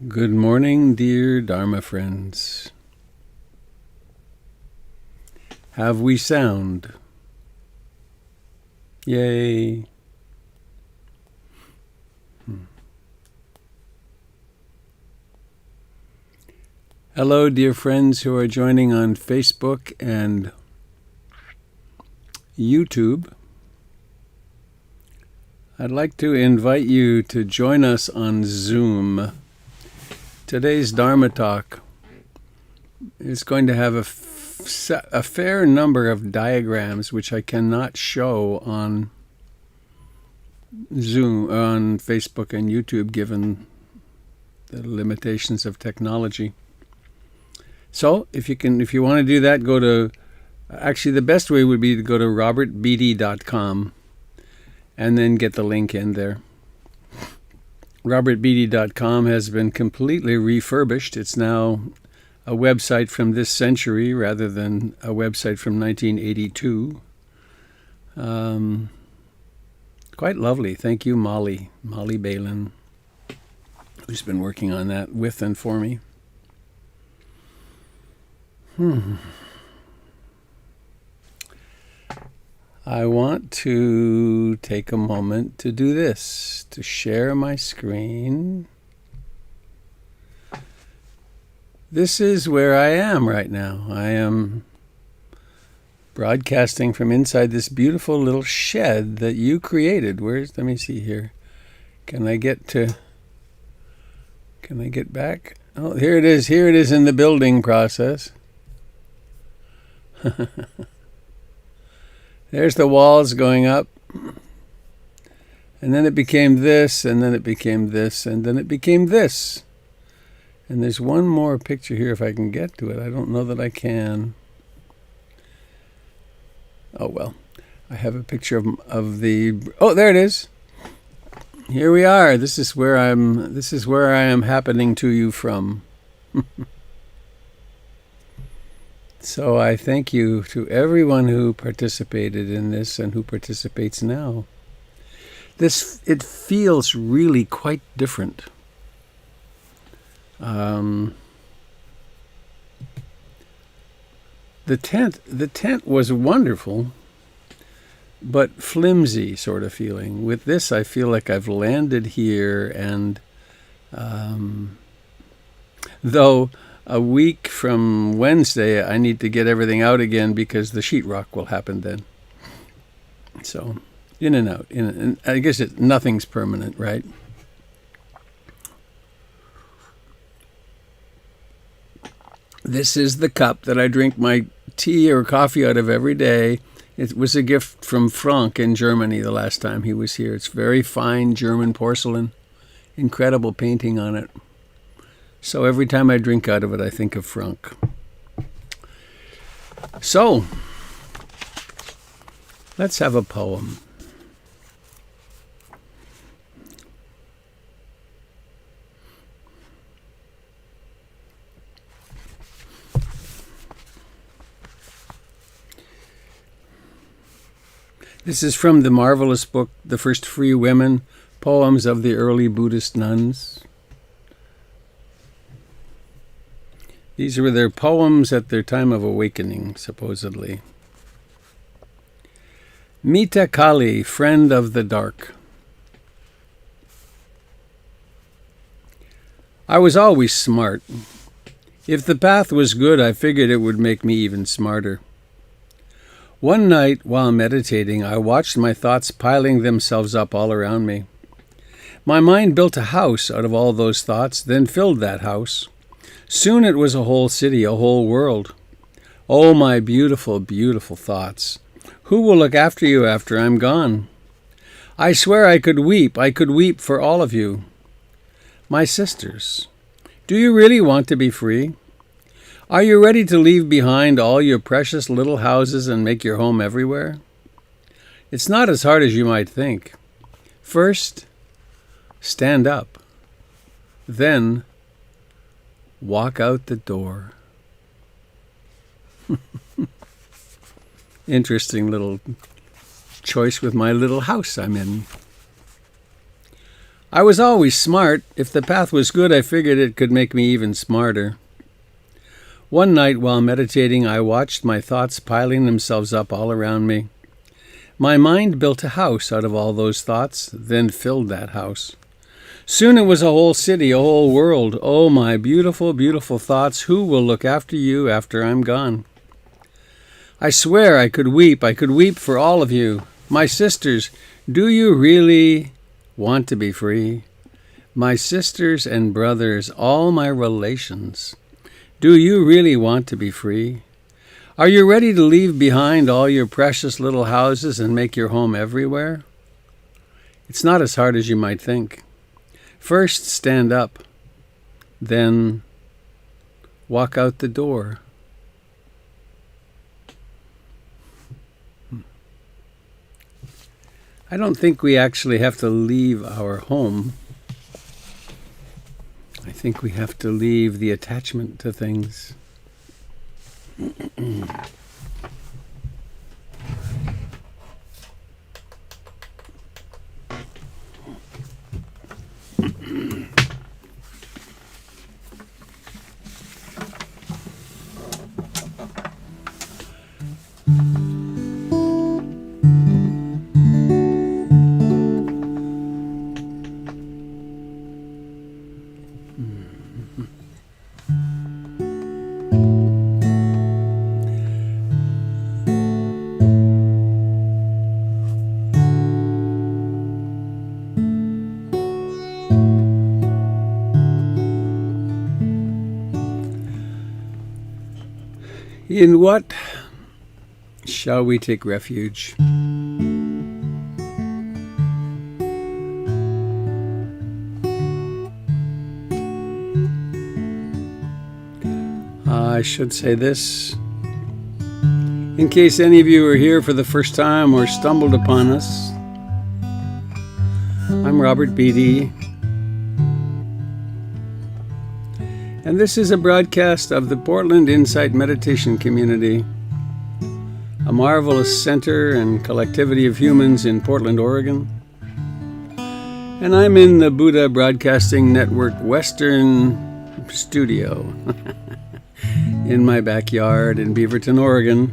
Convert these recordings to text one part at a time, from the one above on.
Good morning, dear Dharma friends. Have we sound? Yay. Hello, dear friends who are joining on Facebook and YouTube. I'd like to invite you to join us on Zoom. Today's Dharma talk is going to have a fair number of diagrams which I cannot show on Zoom, on Facebook and YouTube, given the limitations of technology. So if you want to do that, actually the best way would be to go to robertbeatty.com and then get the link in there. robertbeatty.com has been completely refurbished. It's now a website from this century rather than a website from 1982. Quite lovely. Thank you, Molly Balin, who's been working on that with and for me. I want to take a moment to do this, to share my screen. This is where I am right now. I am broadcasting from inside this beautiful little shed that you created. Let me see here. Can I get back? Oh, here it is. Here it is in the building process. There's the walls going up. And then it became this, and then it became this, and then it became this. And there's one more picture here if I can get to it. I don't know that I can. Oh, well. I have a picture of the... Oh, there it is. Here we are. This is where I am happening to you from. So I thank you to everyone who participated in this and who participates now. It feels really quite different. The tent was wonderful, but flimsy sort of feeling. With this, I feel like I've landed here, and though a week from Wednesday, I need to get everything out again because the sheetrock will happen then. So, in and out. And I guess nothing's permanent, right? This is the cup that I drink my tea or coffee out of every day. It was a gift from Frank in Germany the last time he was here. It's very fine German porcelain. Incredible painting on it. So every time I drink out of it, I think of Frank. So, let's have a poem. This is from the marvelous book, The First Free Women, Poems of the Early Buddhist Nuns. These were their poems at their time of awakening, supposedly. Mita Kali, friend of the dark. I was always smart. If the path was good, I figured it would make me even smarter. One night, while meditating, I watched my thoughts piling themselves up all around me. My mind built a house out of all those thoughts, then filled that house. Soon it was a whole city, a whole world. Oh, my beautiful, beautiful thoughts. Who will look after you after I'm gone? I swear I could weep for all of you. My sisters, do you really want to be free? Are you ready to leave behind all your precious little houses and make your home everywhere? It's not as hard as you might think. First, stand up. Then, walk out the door. Interesting little choice with my little house I'm in. I was always smart. If the path was good, I figured it could make me even smarter. One night while meditating, I watched my thoughts piling themselves up all around me. My mind built a house out of all those thoughts, then filled that house. Soon it was a whole city, a whole world. Oh, my beautiful, beautiful thoughts, who will look after you after I'm gone? I swear I could weep for all of you. My sisters, do you really want to be free? My sisters and brothers, all my relations, do you really want to be free? Are you ready to leave behind all your precious little houses and make your home everywhere? It's not as hard as you might think. First, stand up, then walk out the door. I don't think we actually have to leave our home. I think we have to leave the attachment to things. In what shall we take refuge? I should say this, in case any of you are here for the first time or stumbled upon us. I'm Robert Beatty, and this is a broadcast of the Portland Insight Meditation Community, a marvelous center and collectivity of humans in Portland, Oregon. And I'm in the Buddha Broadcasting Network Western studio in my backyard in Beaverton, Oregon.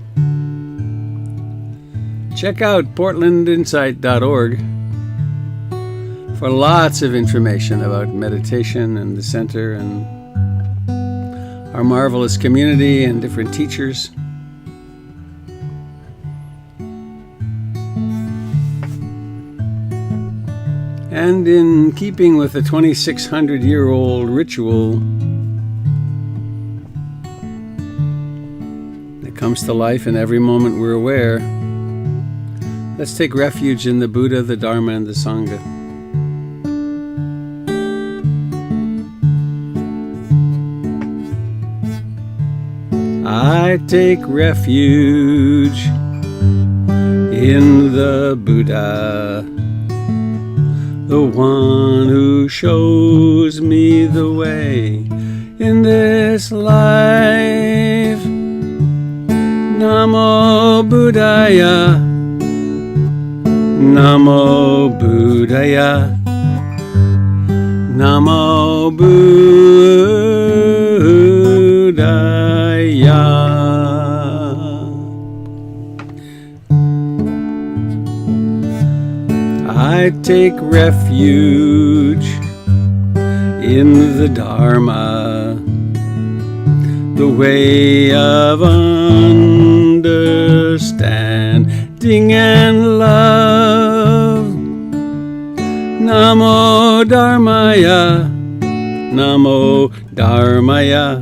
Check out portlandinsight.org for lots of information about meditation and the center and our marvelous community and different teachers. And in keeping with the 2,600-year-old ritual that comes to life in every moment we're aware, let's take refuge in the Buddha, the Dharma, and the Sangha. I take refuge in the Buddha, the one who shows me the way in this life. Namo Buddhaya, Namo Buddhaya, Namo Buddhaya. I take refuge in the Dharma, the way of understanding and love. Namo Dharmaya, Namo Dharmaya,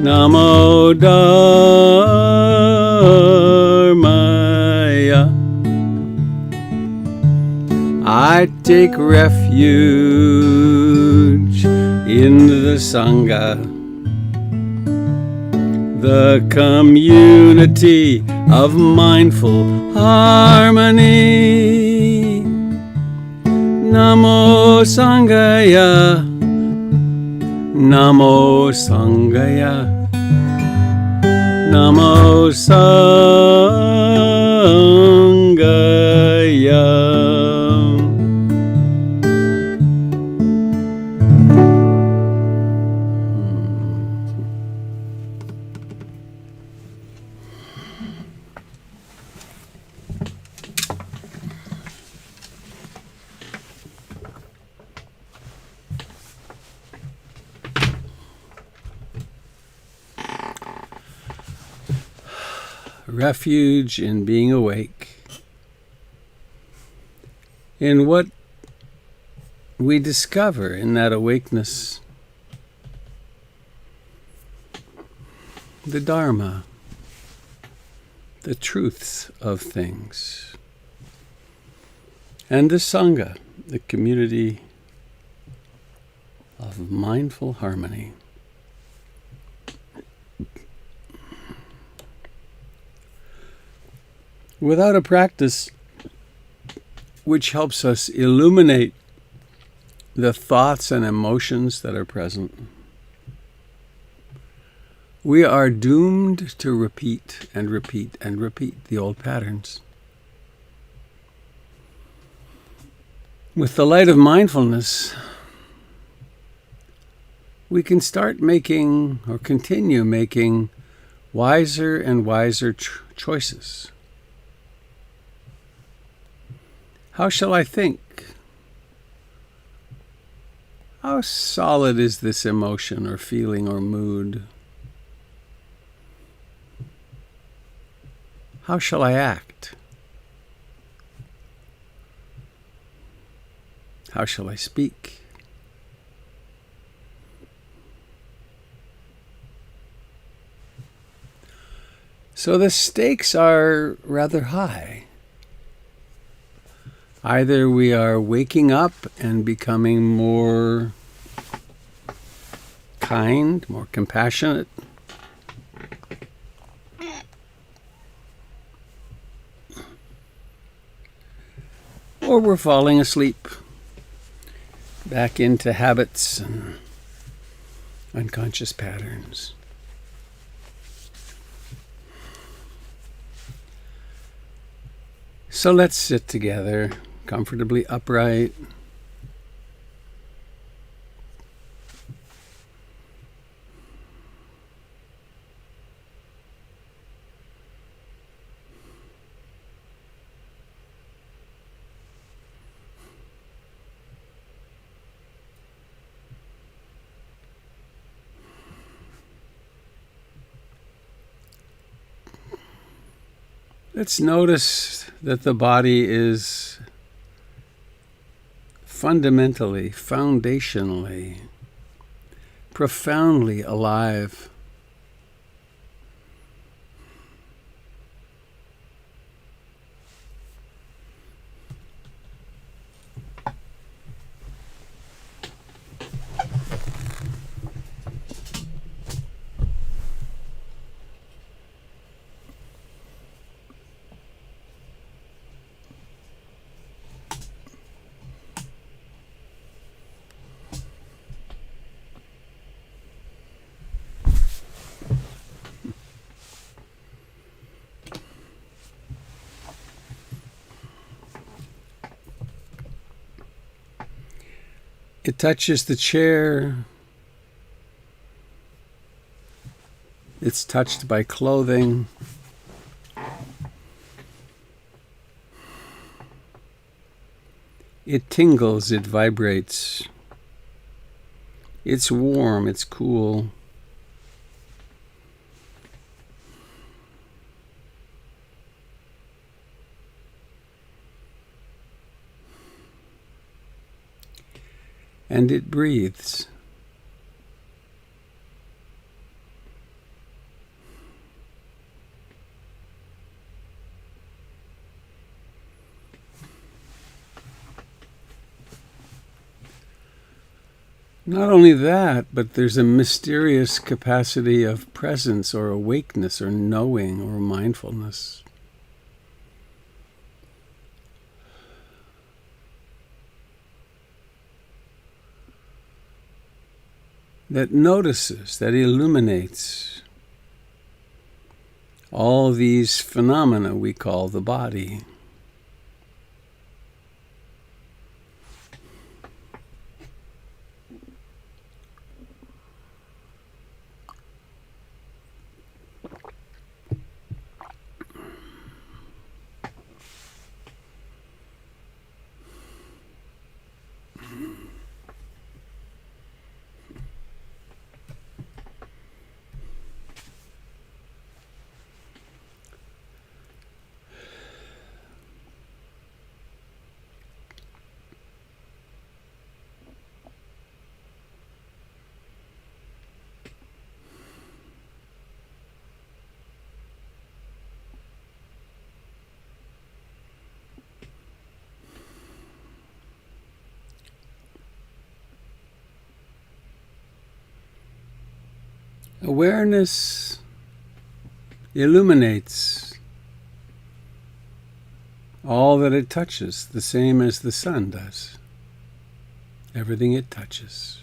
Namo Dharmaya. I take refuge in the Sangha, the community of mindful harmony. Namo Sanghaya, Namo Sanghaya, Namo Sanghaya. refuge in being awake, in what we discover in that awakeness, the Dharma, the truths of things, and the Sangha, the community of mindful harmony. Without a practice which helps us illuminate the thoughts and emotions that are present, we are doomed to repeat and repeat and repeat the old patterns. With the light of mindfulness, we can start making or continue making wiser and wiser choices. How shall I think? How solid is this emotion or feeling or mood? How shall I act? How shall I speak? So the stakes are rather high. Either we are waking up and becoming more kind, more compassionate, or we're falling asleep back into habits and unconscious patterns. So let's sit together, comfortably upright. Let's notice that the body is fundamentally, foundationally, profoundly alive. It touches the chair. It's touched by clothing. It tingles, it vibrates. It's warm, it's cool. And it breathes. Not only that, but there's a mysterious capacity of presence or awakeness or knowing or mindfulness. That notices, that illuminates all these phenomena we call the body. Awareness illuminates all that it touches, the same as the sun does. Everything it touches.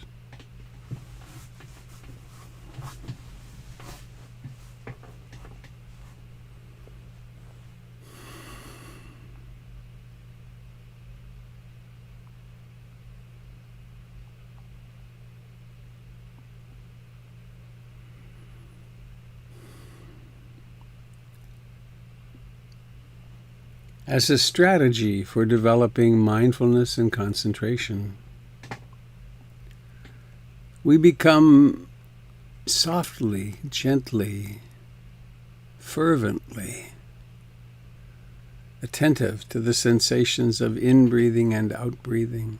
As a strategy for developing mindfulness and concentration, we become softly, gently, fervently attentive to the sensations of in-breathing and out-breathing.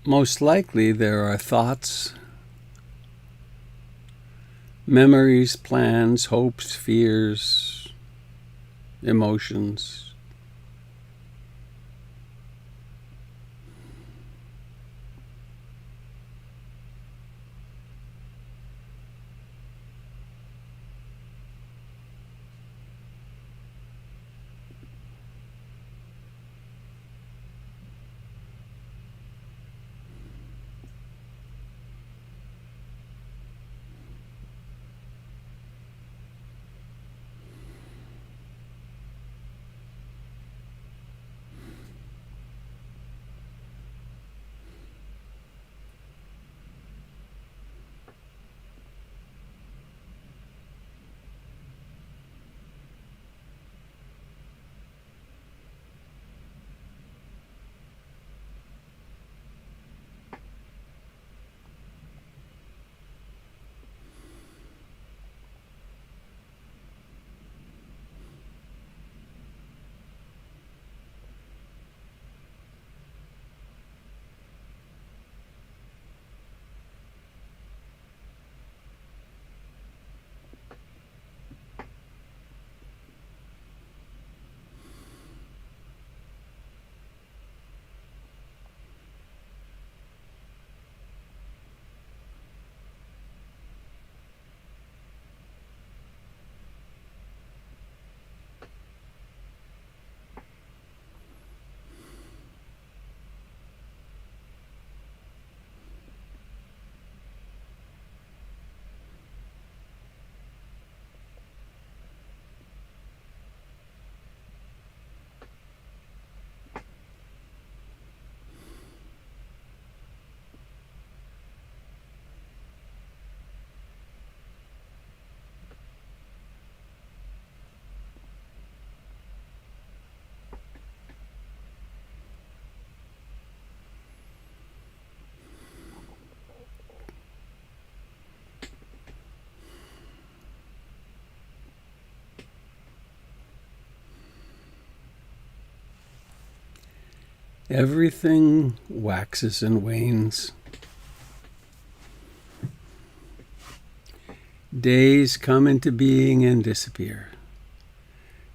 Most likely there are thoughts, memories, plans, hopes, fears, emotions. Everything waxes and wanes. Days come into being and disappear.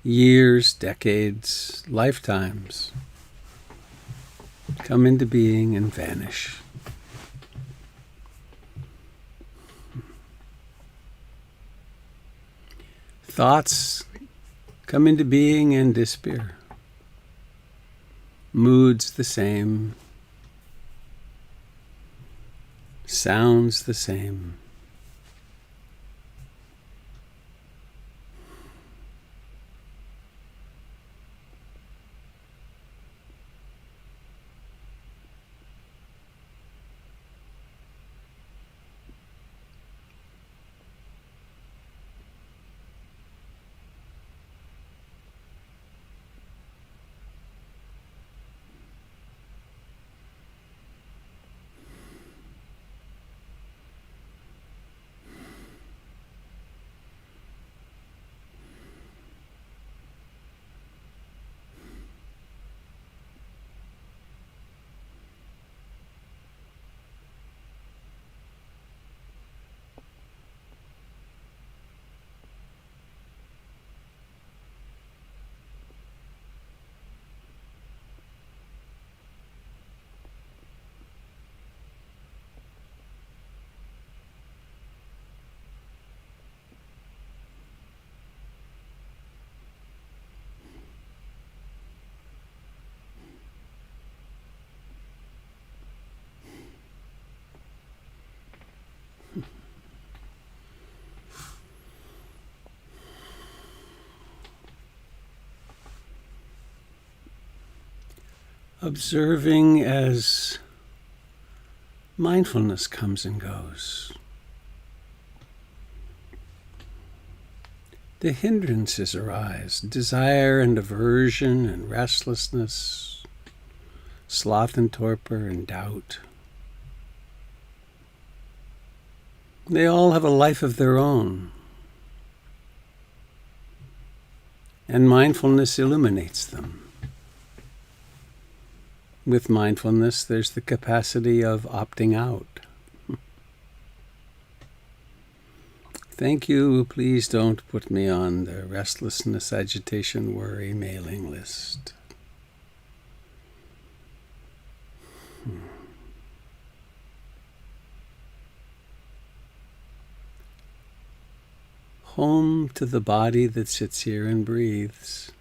Years, decades, lifetimes come into being and vanish. Thoughts come into being and disappear. Moods the same. Sounds the same. observing as mindfulness comes and goes. The hindrances arise, desire and aversion and restlessness, sloth and torpor and doubt. They all have a life of their own, and mindfulness illuminates them. With mindfulness, there's the capacity of opting out. Thank you, please don't put me on the restlessness, agitation, worry mailing list. Home to the body that sits here and breathes.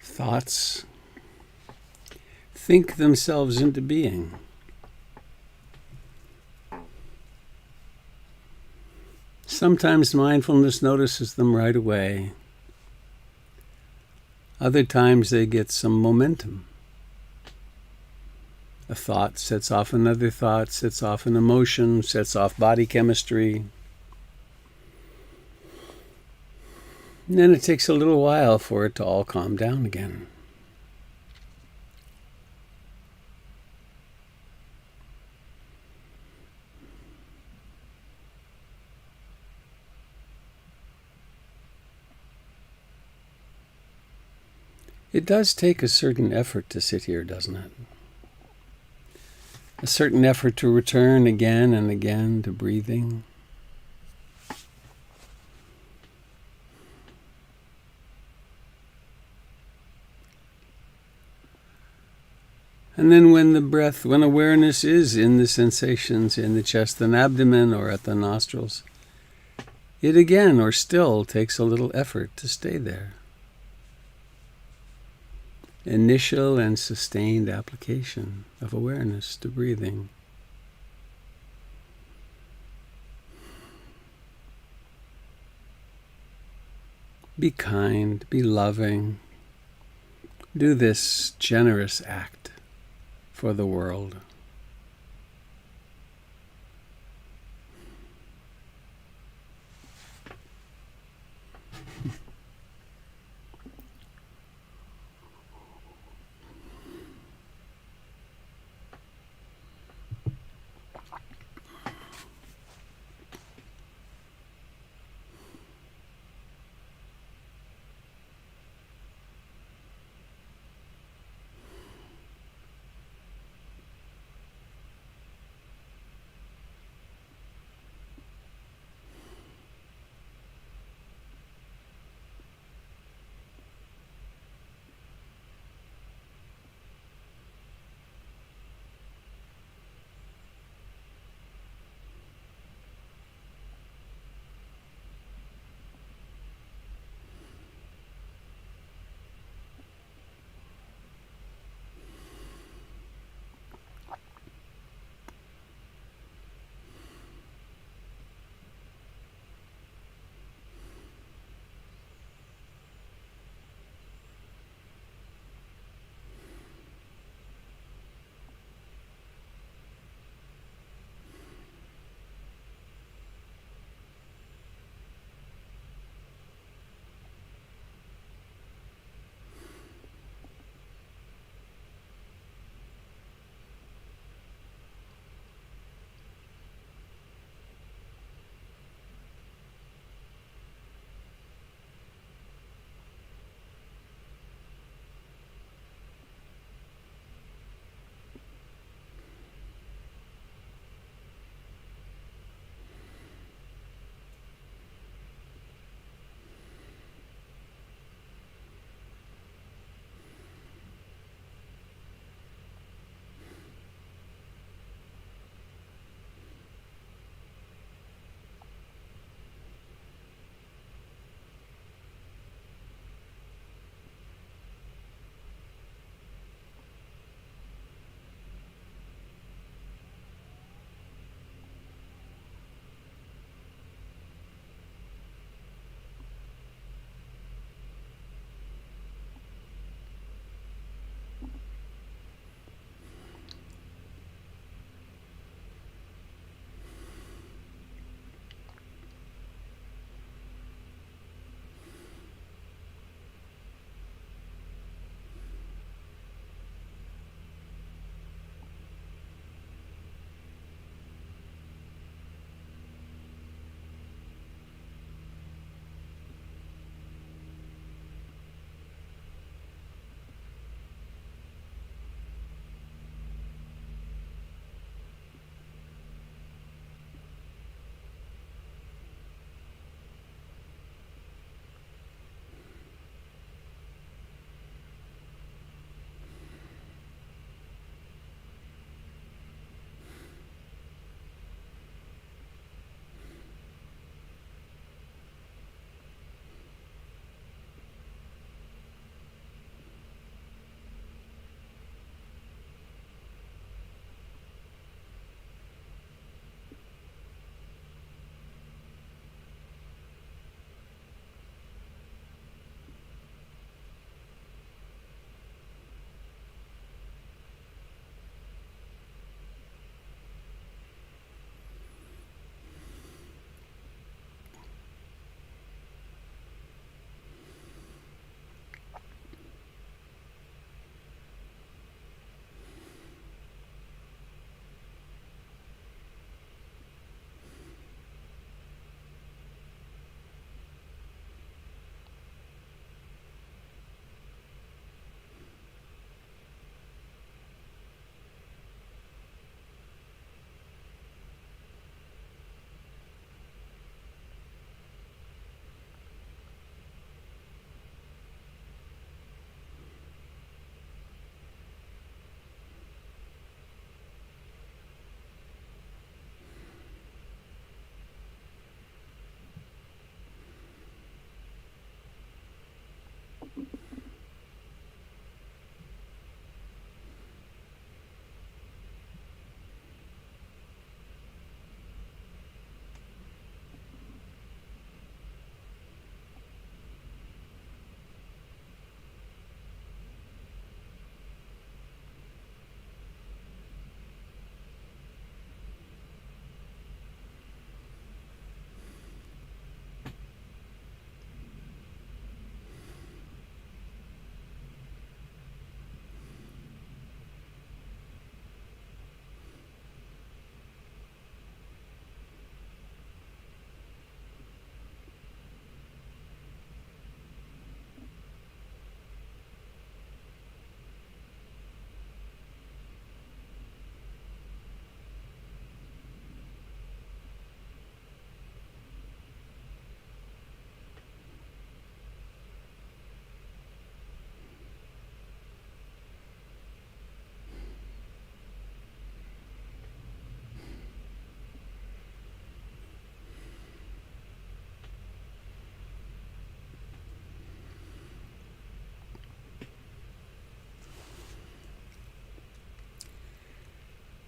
Thoughts think themselves into being. Sometimes mindfulness notices them right away. Other times they get some momentum. A thought sets off another thought, sets off an emotion, sets off body chemistry. And then it takes a little while for it to all calm down again. It does take a certain effort to sit here, doesn't it? A certain effort to return again and again to breathing. And then when awareness is in the sensations in the chest and abdomen or at the nostrils, it again or still takes a little effort to stay there. Initial and sustained application of awareness to breathing. Be kind, be loving. Do this generous act for the world.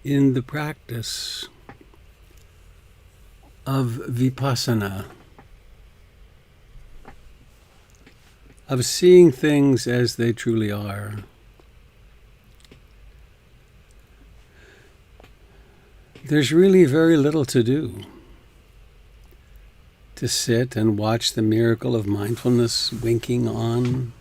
in the practice of vipassana, of seeing things as they truly are. There's really very little to do. To sit and watch the miracle of mindfulness winking on.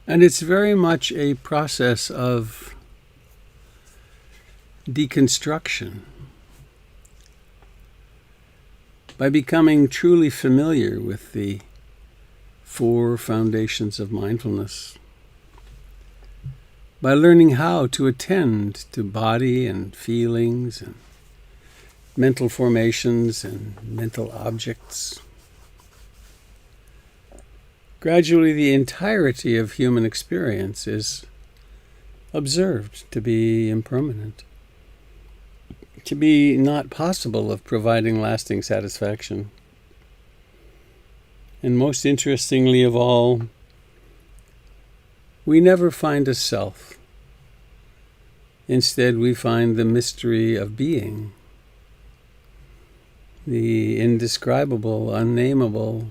And it's very much a process of deconstruction. By becoming truly familiar with the four foundations of mindfulness, by learning how to attend to body and feelings and mental formations and mental objects. Gradually, the entirety of human experience is observed to be impermanent, to be not possible of providing lasting satisfaction. And most interestingly of all, we never find a self. Instead, we find the mystery of being, the indescribable, unnameable,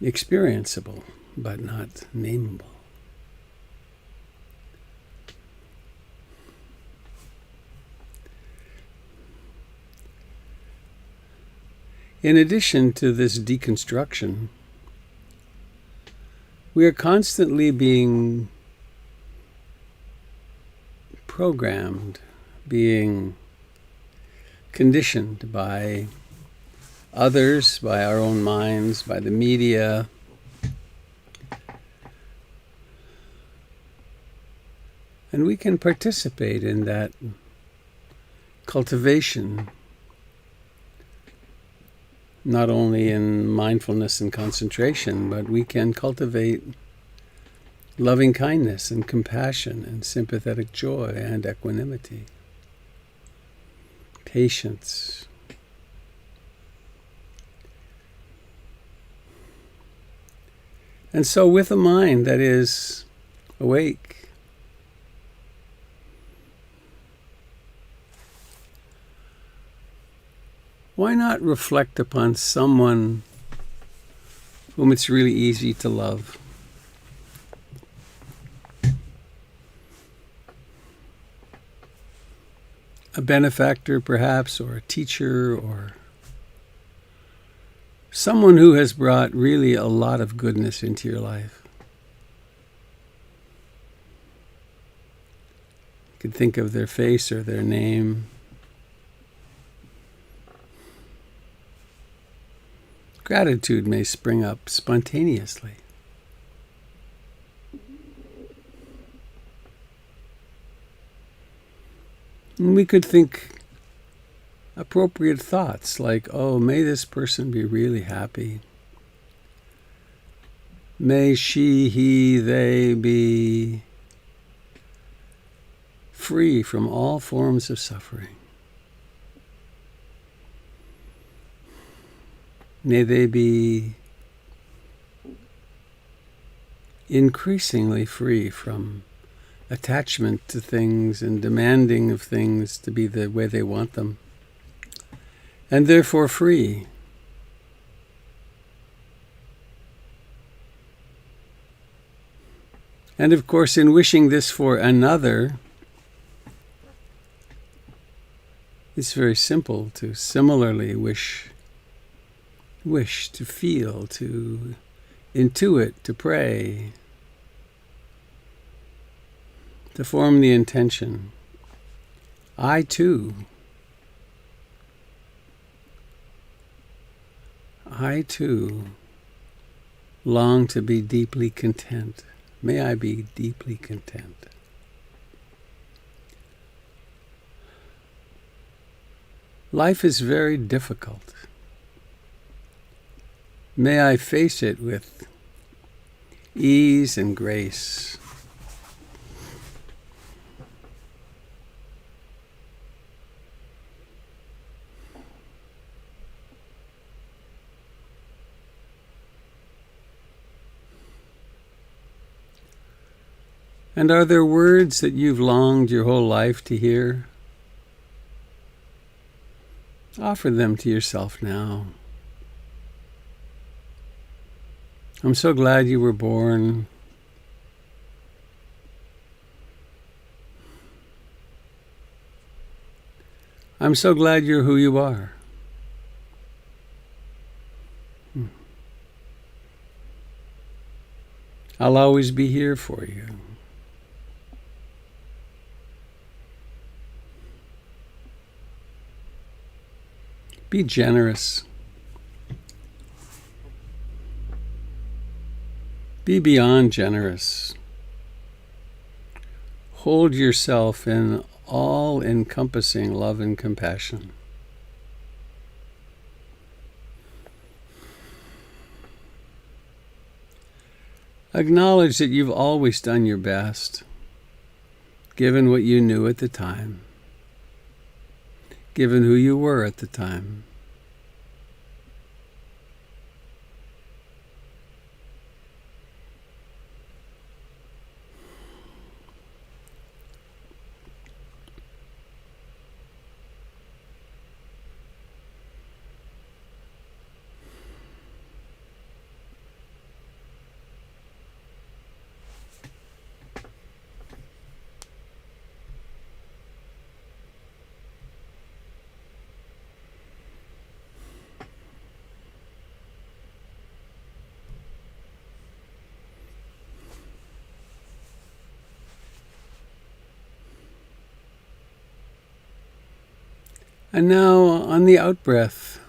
experienceable, but not nameable. In addition to this deconstruction, we are constantly being programmed, being conditioned by others, by our own minds, by the media. And we can participate in that cultivation, not only in mindfulness and concentration, but we can cultivate loving kindness and compassion and sympathetic joy and equanimity, patience. And so with a mind that is awake, why not reflect upon someone whom it's really easy to love? A benefactor, perhaps, or a teacher, or someone who has brought really a lot of goodness into your life. You could think of their face or their name. Gratitude may spring up spontaneously. And we could think appropriate thoughts like, oh, may this person be really happy. May she, he, they be free from all forms of suffering. May they be increasingly free from attachment to things and demanding of things to be the way they want them, and therefore free. And of course, in wishing this for another, it's very simple to similarly wish to feel, to intuit, to pray, to form the intention. I too long to be deeply content. May I be deeply content. Life is very difficult. May I face it with ease and grace. And are there words that you've longed your whole life to hear? Offer them to yourself now. I'm so glad you were born. I'm so glad you're who you are. I'll always be here for you. Be generous. Be beyond generous. Hold yourself in all-encompassing love and compassion. Acknowledge that you've always done your best, given what you knew at the time, given who you were at the time. And now on the out-breath,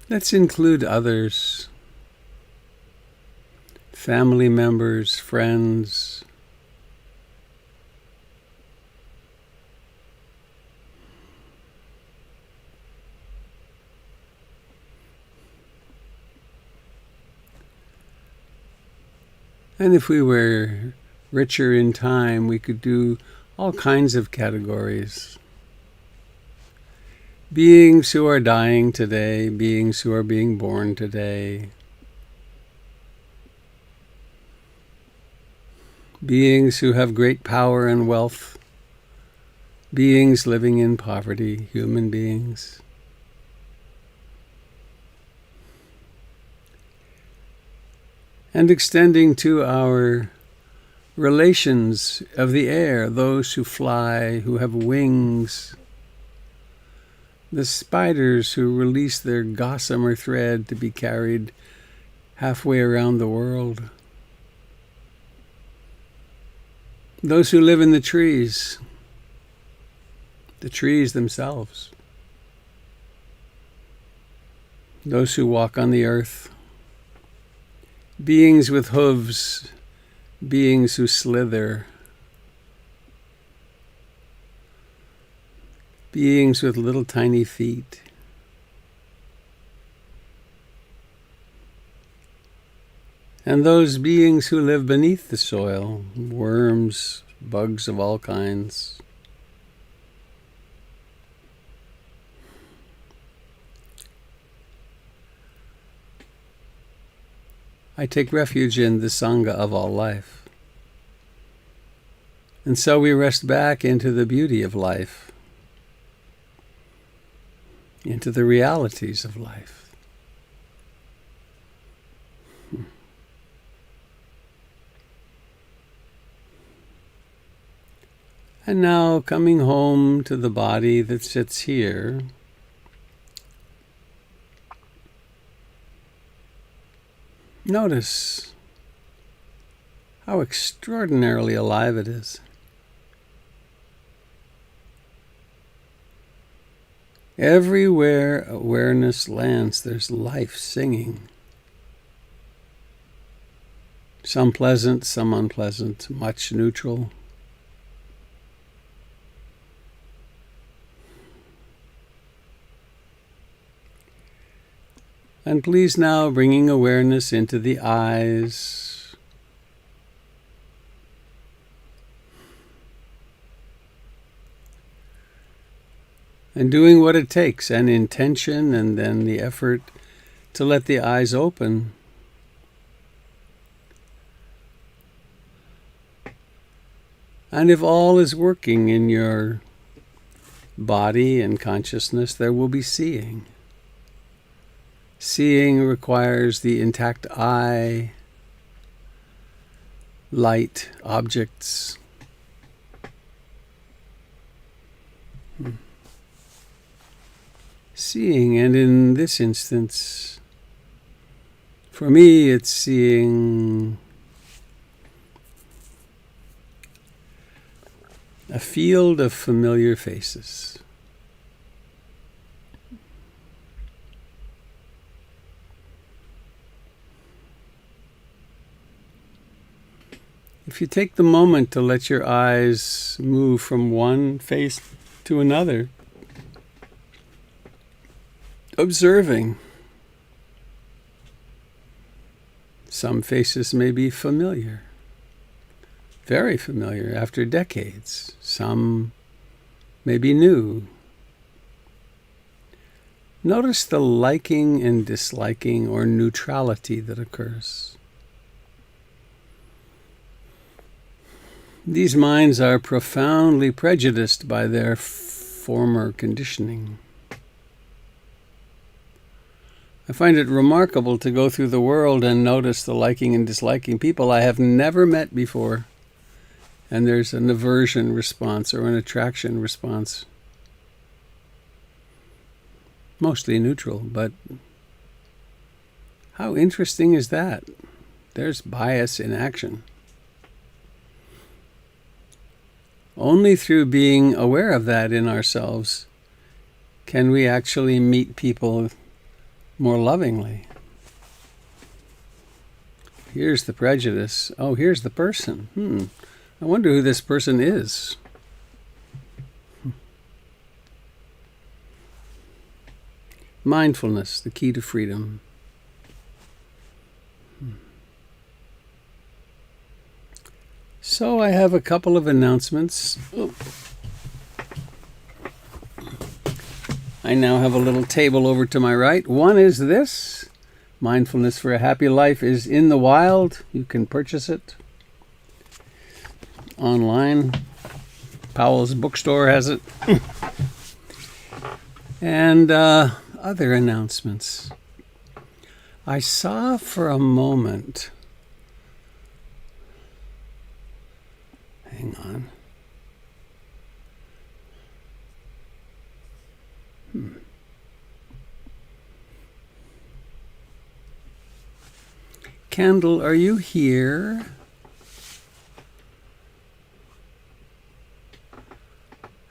let's include others, family members, friends. And if we were richer in time, we could do all kinds of categories. Beings who are dying today, beings who are being born today, beings who have great power and wealth, beings living in poverty, human beings. And extending to our relations of the air, those who fly, who have wings, the spiders who release their gossamer thread to be carried halfway around the world, those who live in the trees themselves, those who walk on the earth, beings with hooves, beings who slither, beings with little tiny feet, and those beings who live beneath the soil, worms, bugs of all kinds. I take refuge in the Sangha of all life. And so we rest back into the beauty of life, into the realities of life. And now coming home to the body that sits here, notice how extraordinarily alive it is. Everywhere awareness lands, there's life singing. Some pleasant, some unpleasant, much neutral. And please now bringing awareness into the eyes. And doing what it takes, an intention and then the effort to let the eyes open And if all is working in your body and consciousness, there will be seeing. Seeing requires the intact eye, light, objects. Seeing, and in this instance, for me, it's seeing a field of familiar faces. If you take the moment to let your eyes move from one face to another, observing, some faces may be familiar, very familiar after decades. Some may be new. Notice the liking and disliking or neutrality that occurs. These minds are profoundly prejudiced by their former conditioning. I find it remarkable to go through the world and notice the liking and disliking people I have never met before. And there's an aversion response or an attraction response. Mostly neutral, but how interesting is that? There's bias in action. Only through being aware of that in ourselves can we actually meet people more lovingly. Here's the prejudice. Oh, here's the person. I wonder who this person is. Mindfulness, the key to freedom. So I have a couple of announcements. I now have a little table over to my right. One is this. Mindfulness for a Happy Life is in the wild. You can purchase it online. Powell's bookstore has it. And other announcements. I saw for a moment... Hang on. Candle, are you here?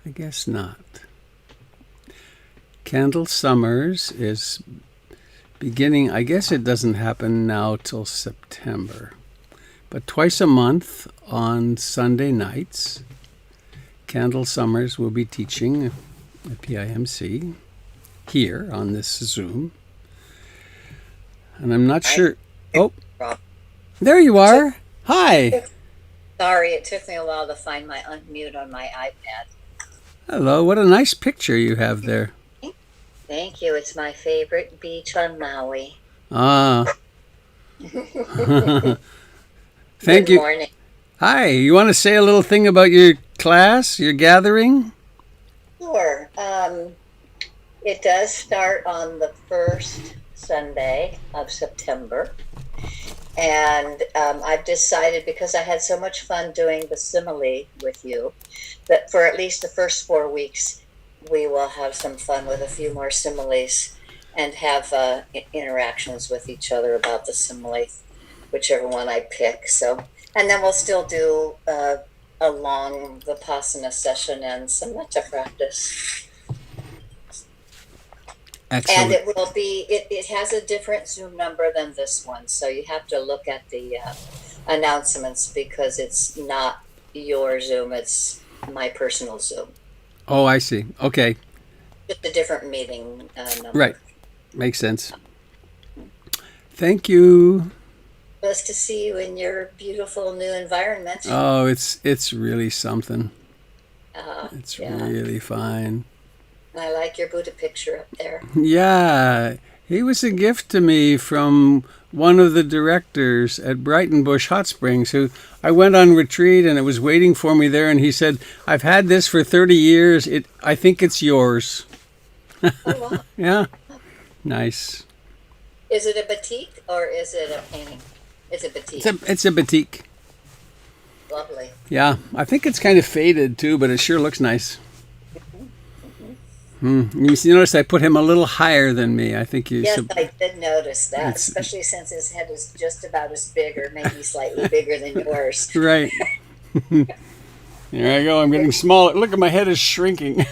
I guess not. Candle Summers is beginning, I guess it doesn't happen now till September. But twice a month on Sunday nights, Candle Summers will be teaching at PIMC here on this Zoom. And I'm not sure... Oh, there you are. Hi. Sorry, it took me a while to find my unmute on my iPad. Hello, what a nice picture you have there. Thank you. It's my favorite beach on Maui. Ah. Thank Good you. morning. Hi, you want to say a little thing about your class, your gathering? Sure. It does start on the first Sunday of September. And I've decided, because I had so much fun doing the simile with you, that for at least the first 4 weeks, we will have some fun with a few more similes and have interactions with each other about the simile, whichever one I pick. So, and then we'll still do a long Vipassana session and some metta practice. Excellent. And it will be, it has a different Zoom number than this one. So you have to look at the announcements, because it's not your Zoom, it's my personal Zoom. Oh, I see. Okay. Just a different meeting number. Right. Makes sense. Thank you. Nice to see you in your beautiful new environment. Oh, it's really something. It's really fine. I like your Buddha picture up there. Yeah. He was a gift to me from one of the directors at Brighton Bush Hot Springs, who I went on retreat and it was waiting for me there, and he said, "I've had this for 30 years. I think it's yours." Oh, wow. Yeah, nice. Is it a batik or is it a painting? It's a batik. It's a batik. Lovely. Yeah, I think it's kind of faded too, but it sure looks nice. You notice I put him a little higher than me. I think you. Yes, I did notice that, especially since his head is just about as big or maybe slightly bigger than yours. Right. Here I go. I'm getting smaller. Look at my head is shrinking.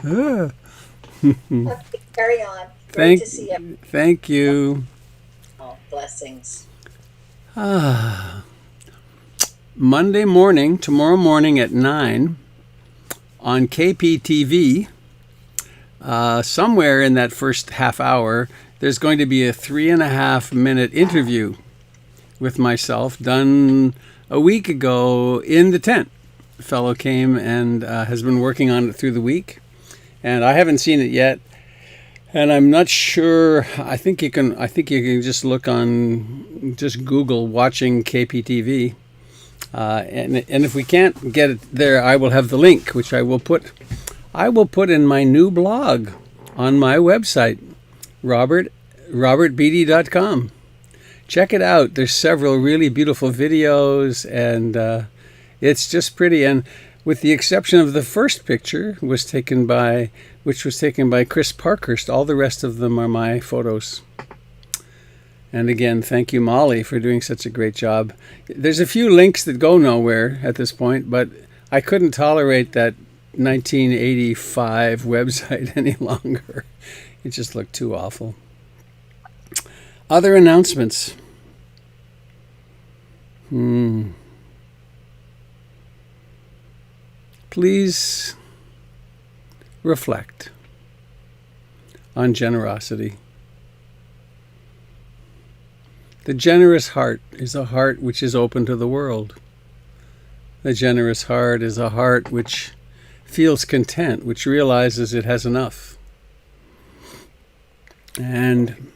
Okay, carry on. Great to see you. Thank you. Oh, blessings. Monday morning, tomorrow morning at 9 on KPTV, somewhere in that first half hour, there's going to be a 3.5-minute interview with myself done a week ago in the tent. A fellow came and has been working on it through the week, and I haven't seen it yet. And I'm not sure. I think you can just look on, just Google watching KPTV. And if we can't get it there, I will have the link, which I will put in my new blog on my website, robertbeatty.com. Check it out. There's several really beautiful videos, and it's just pretty. And with the exception of the first picture, which was taken by Chris Parkhurst, all the rest of them are my photos. And again, thank you, Molly, for doing such a great job. There's a few links that go nowhere at this point, but I couldn't tolerate that 1985 website any longer. It just looked too awful. Other announcements. Please reflect on generosity. The generous heart is a heart which is open to the world. The generous heart is a heart which feels content, which realizes it has enough. And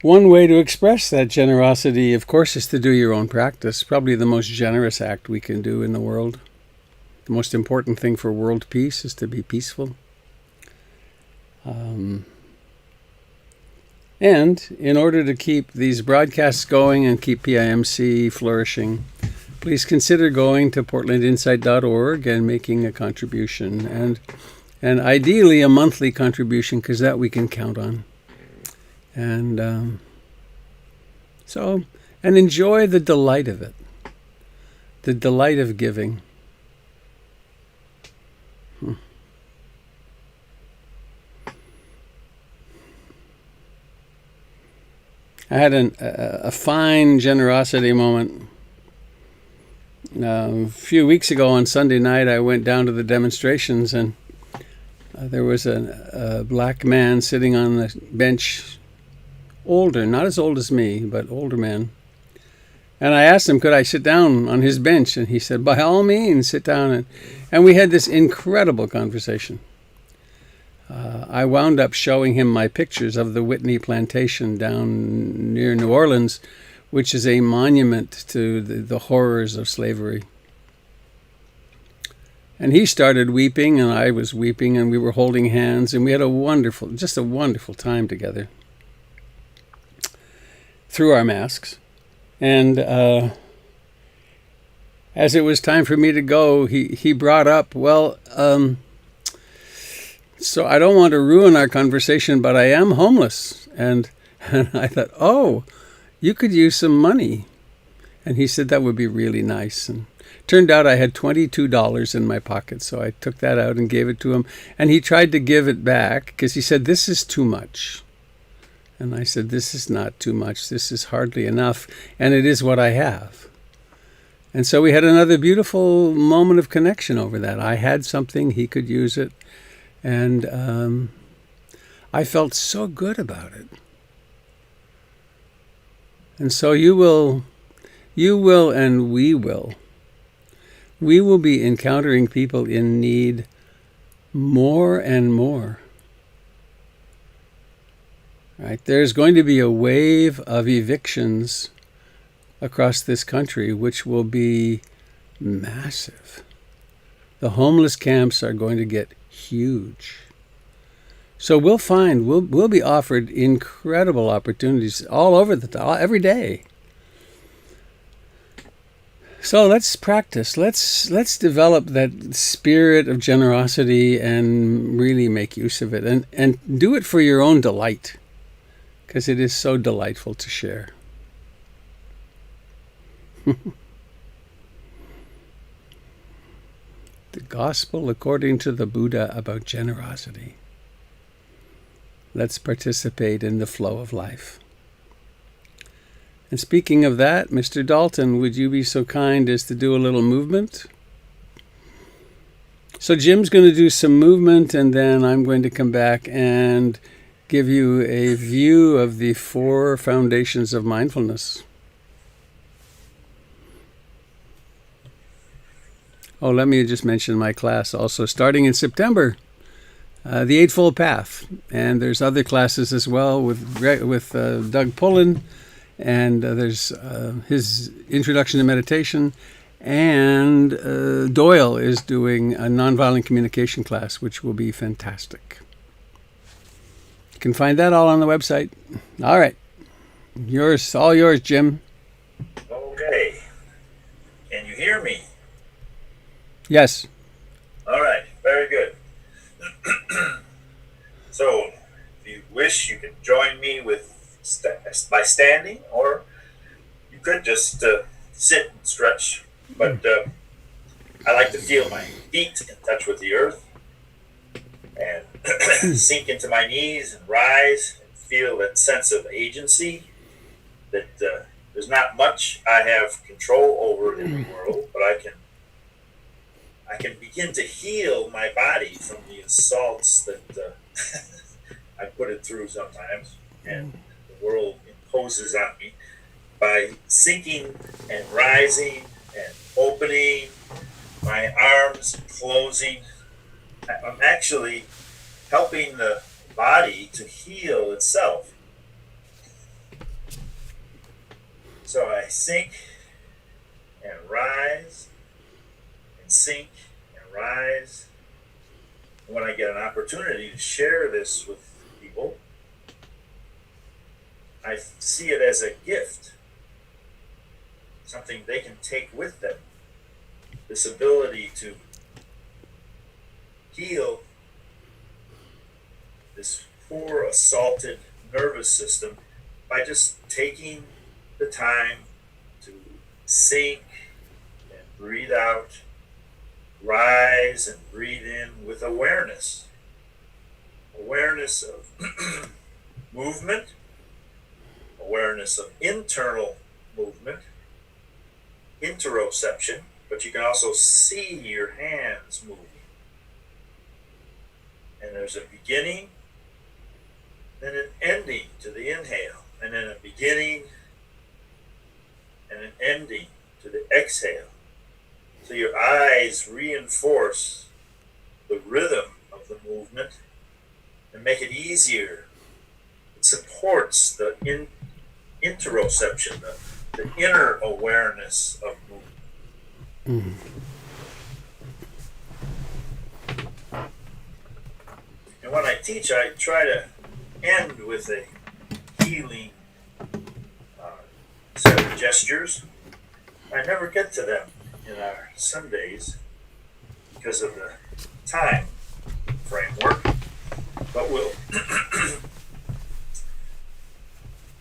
one way to express that generosity, of course, is to do your own practice. Probably the most generous act we can do in the world. The most important thing for world peace is to be peaceful. And in order to keep these broadcasts going and keep PIMC flourishing, please consider going to portlandinsight.org and making a contribution. And ideally a monthly contribution, because that we can count on. And and enjoy the delight of it. The delight of giving. I had a fine generosity moment. A few weeks ago on Sunday night, I went down to the demonstrations, and there was a black man sitting on the bench, older, not as old as me, but older man. And I asked him, could I sit down on his bench? And he said, by all means, sit down. And we had this incredible conversation. I wound up showing him my pictures of the Whitney Plantation down near New Orleans, which is a monument to the horrors of slavery. And he started weeping, and I was weeping, and we were holding hands, and we had a wonderful time together through our masks. And as it was time for me to go, he brought up, so I don't want to ruin our conversation, but I am homeless. And I thought, oh, you could use some money. And he said that would be really nice. And turned out I had $22 in my pocket, so I took that out and gave it to him. And he tried to give it back because he said, this is too much. And I said, this is not too much. This is hardly enough. And it is what I have. And so we had another beautiful moment of connection over that. I had something, he could use it. And I felt so good about it. And so you will and we will. We will be encountering people in need more and more. Right? There's going to be a wave of evictions across this country, which will be massive. The homeless camps are going to get huge. So we'll be offered incredible opportunities all over every day. So let's practice. Let's develop that spirit of generosity and really make use of it, and do it for your own delight, because it is so delightful to share. The Gospel according to the Buddha about generosity. Let's participate in the flow of life. And speaking of that, Mr. Dalton, would you be so kind as to do a little movement? So Jim's going to do some movement, and then I'm going to come back and give you a view of the 4 foundations of mindfulness. Oh, let me just mention my class also, starting in September, the Eightfold Path. And there's other classes as well with Doug Pullen, and there's his Introduction to Meditation, and Doyle is doing a nonviolent communication class, which will be fantastic. You can find that all on the website. All right. All yours, Jim. Okay. Can you hear me? Yes. All right. Very good. So, if you wish, you can join me by standing, or you could just sit and stretch. But I like to feel my feet in touch with the earth, and sink into my knees and rise and feel that sense of agency, that there's not much I have control over in the world, but I can begin to heal my body from the assaults that I put it through sometimes, and the world imposes on me by sinking and rising and opening my arms, closing. I'm actually helping the body to heal itself. So I sink and rise and sink and rise. And when I get an opportunity to share this with people, I see it as a gift, something they can take with them. This ability to heal this poor, assaulted nervous system by just taking the time to sink and breathe out, rise and breathe in with awareness. Awareness of movement, awareness of internal movement, interoception, but you can also see your hands moving. And there's a beginning, then an ending to the inhale, and then a beginning and an ending to the exhale. So your eyes reinforce the rhythm of the movement and make it easier. It supports the interoception, the inner awareness of movement. And when I teach, I try to end with a healing set of gestures. I never get to them in our Sundays because of the time framework, but we'll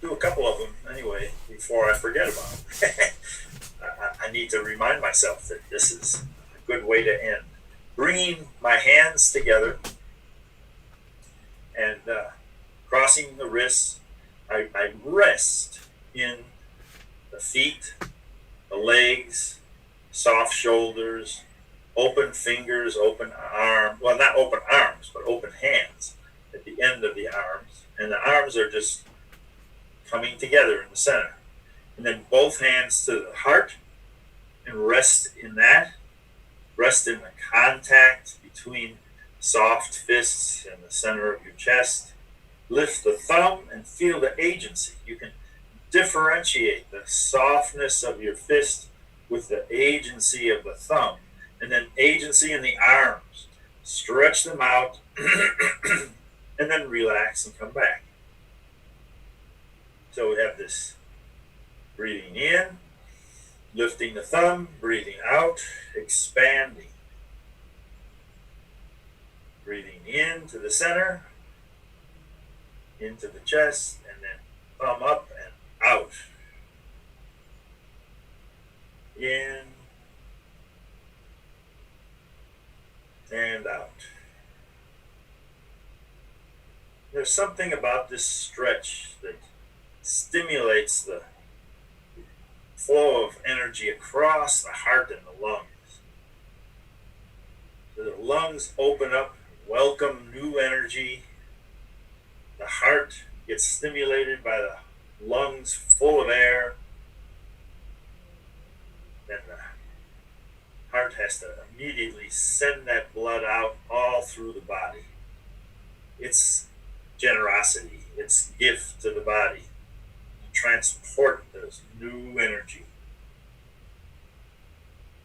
do a couple of them anyway before I forget about them. I need to remind myself that this is a good way to end. Bringing my hands together and crossing the wrists, I rest in the feet, the legs, soft shoulders, open fingers, open arms. Well, not open arms, but open hands at the end of the arms. And the arms are just coming together in the center. And then both hands to the heart and rest in that. Rest in the contact between soft fists in the center of your chest. Lift the thumb and feel the agency. You can differentiate the softness of your fist with the agency of the thumb, and then agency in the arms. Stretch them out and then relax and come back. So we have this breathing in, lifting the thumb, breathing out, expanding. Breathing into the center, into the chest, and then thumb up and out. In and out. There's something about this stretch that stimulates the flow of energy across the heart and the lungs. So the lungs open up, welcome new energy. The heart gets stimulated by the lungs full of air. Then the heart has to immediately send that blood out all through the body. It's generosity, it's gift to the body to transport this new energy.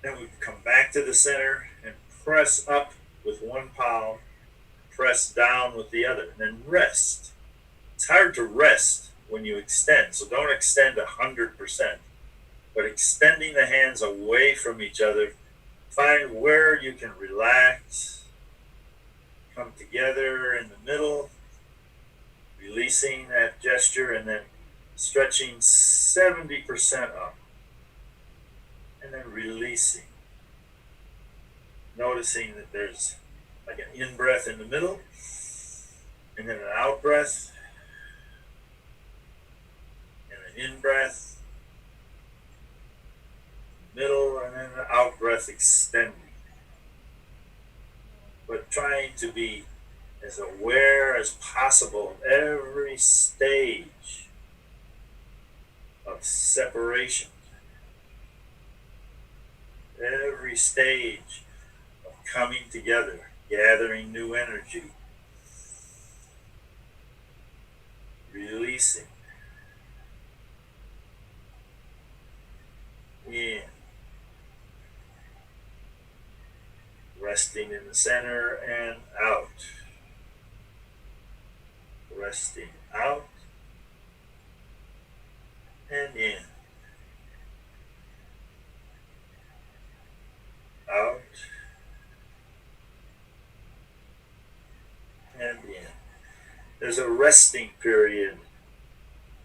Then we come back to the center and press up with one palm, press down with the other, and then rest. It's hard to rest when you extend, so don't extend 100%, but extending the hands away from each other, find where you can relax, come together in the middle, releasing that gesture, and then stretching 70% up, and then releasing. Noticing that there's like an in-breath in the middle, and then an out-breath, and an in-breath, middle, and then an out-breath extending. But trying to be as aware as possible of every stage of separation, every stage of coming together, gathering new energy, releasing, in, resting in the center and out, resting out and in, out and in. There's a resting period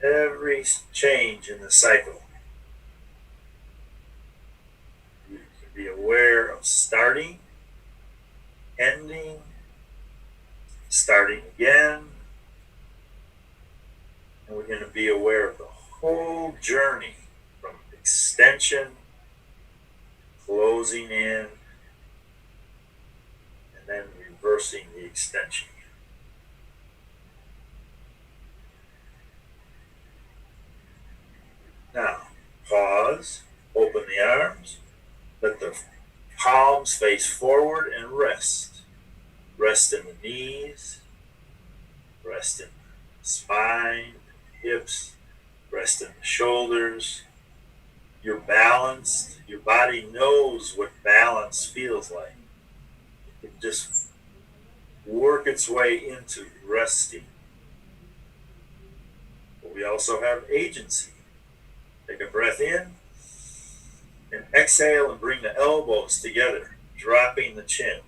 every change in the cycle. You can be aware of starting, ending, starting again, and we're going to be aware of the whole journey from extension, closing in, and then reversing the extension. Now, pause, open the arms, let the palms face forward and rest. Rest in the knees, rest in the spine, hips, rest in the shoulders. You're balanced. Your body knows what balance feels like. It can just work its way into resting. But we also have agency. Take a breath in and exhale and bring the elbows together, dropping the chin.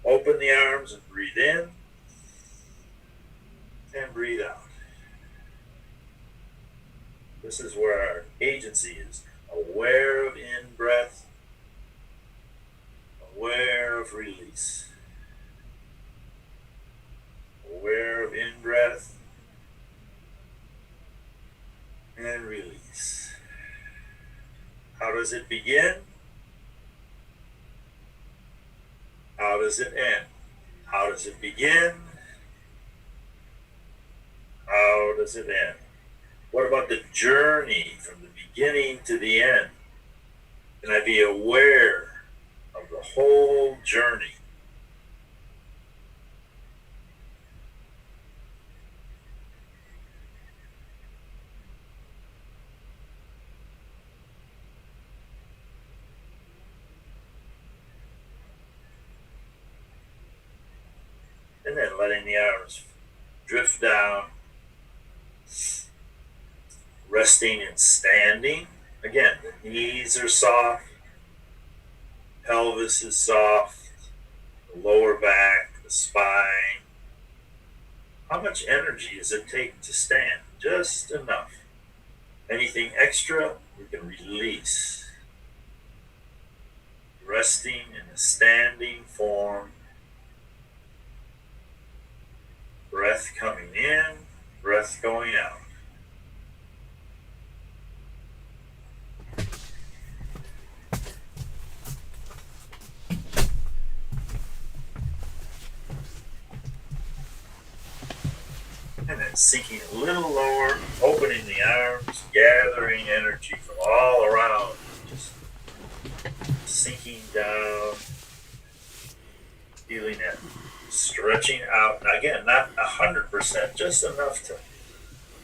Open the arms and breathe in and breathe out. This is where our agency is. Aware of in-breath, aware of release. Aware of in-breath and release. How does it begin? How does it end? How does it begin? How does it end? What about the journey from the beginning to the end? Can I be aware of the whole journey? letting the arms drift down, resting and standing. Again, the knees are soft, pelvis is soft, the lower back, the spine. How much energy does it take to stand? Just enough. Anything extra, we can release. Resting in a standing form. Breath coming in, breath going out. And then sinking a little lower, opening the arms, gathering energy from all around, just sinking down, feeling it stretching out. Now again, not 100%, just enough to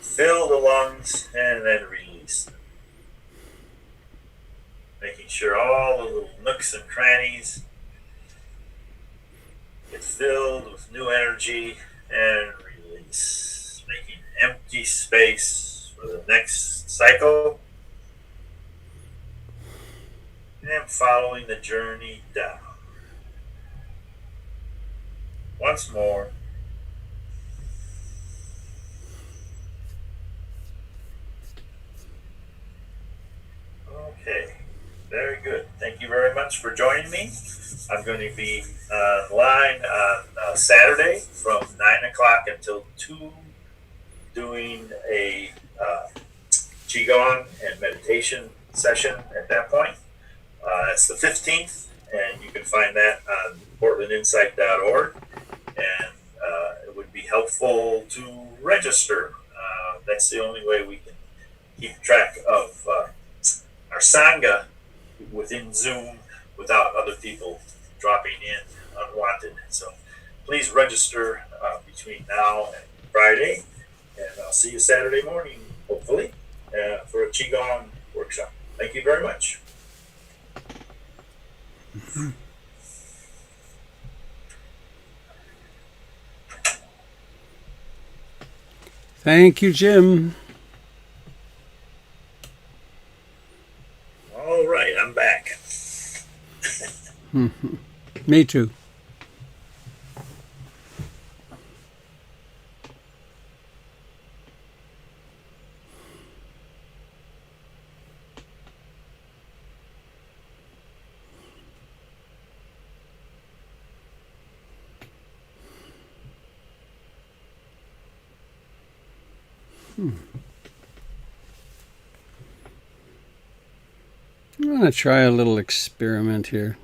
fill the lungs and then release them. Making sure all the little nooks and crannies get filled with new energy and release. Making empty space for the next cycle. And following the journey down. Once more. Okay, very good. Thank you very much for joining me. I'm going to be online on Saturday from 9 o'clock until 2, doing a Qigong and meditation session at that point. That's the 15th, and you can find that on portlandinsight.org. And it would be helpful to register. That's the only way we can keep track of our Sangha within Zoom without other people dropping in unwanted. So please register between now and Friday, and I'll see you Saturday morning, hopefully, for a Qigong workshop. Thank you very much. Mm-hmm. Thank you, Jim. All right, I'm back. Me too. I'm going to try a little experiment here.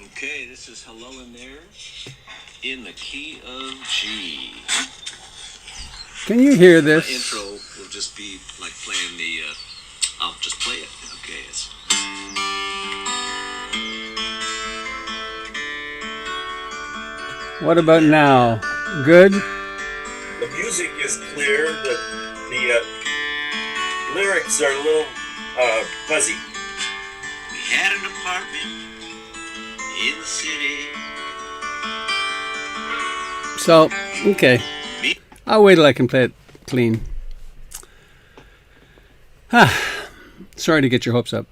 Okay, this is Hello in There in the key of G. Can you hear this? My intro will just be like playing the, I'll just play it. Okay, it's... What about now? Good? The music is clear, the lyrics are a little fuzzy. We had an apartment in the city. So, okay. I'll wait till I can play it clean. Sorry to get your hopes up.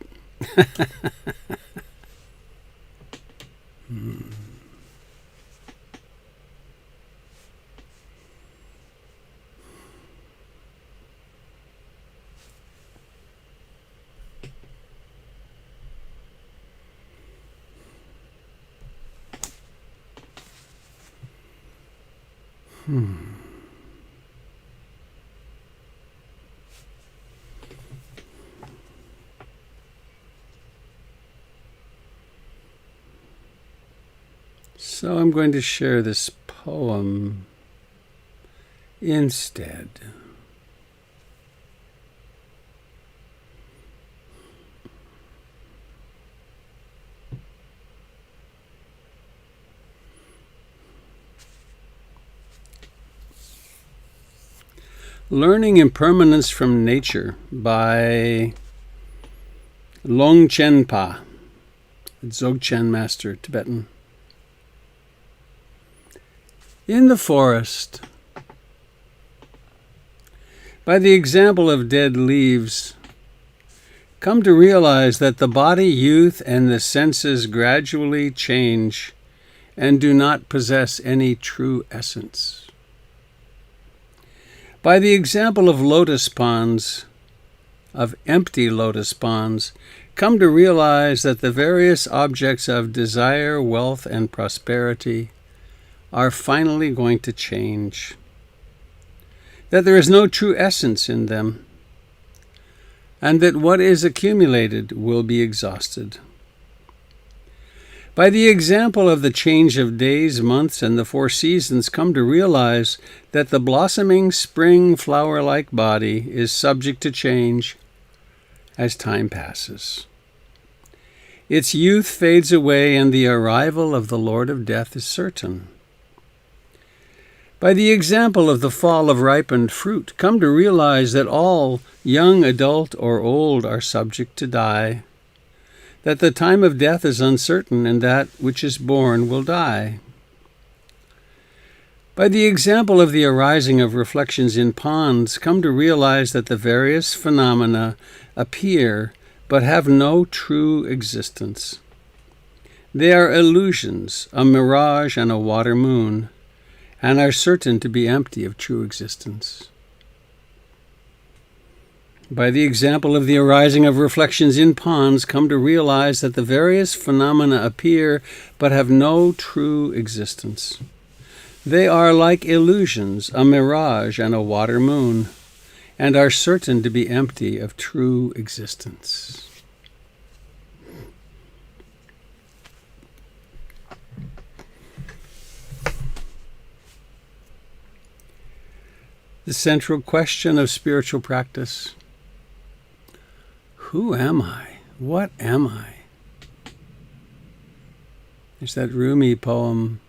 So I'm going to share this poem instead. Learning Impermanence from Nature by Longchen Dzogchen master, Tibetan. In the forest, by the example of dead leaves, come to realize that the body, youth, and the senses gradually change and do not possess any true essence. By the example of lotus ponds, of empty lotus ponds, come to realize that the various objects of desire, wealth, and prosperity are finally going to change, that there is no true essence in them, and that what is accumulated will be exhausted. By the example of the change of days, months, and the 4 seasons, come to realize that the blossoming spring flower-like body is subject to change as time passes. Its youth fades away, and the arrival of the Lord of Death is certain. By the example of the fall of ripened fruit, come to realize that all, young, adult, or old, are subject to die, that the time of death is uncertain, and that which is born will die. By the example of the arising of reflections in ponds, come to realize that the various phenomena appear but have no true existence. They are illusions, a mirage and a water moon, and are certain to be empty of true existence. By the example of the arising of reflections in ponds, come to realize that the various phenomena appear but have no true existence. They are like illusions, a mirage and a water moon, and are certain to be empty of true existence. The central question of spiritual practice: who am I? What am I? There's that Rumi poem.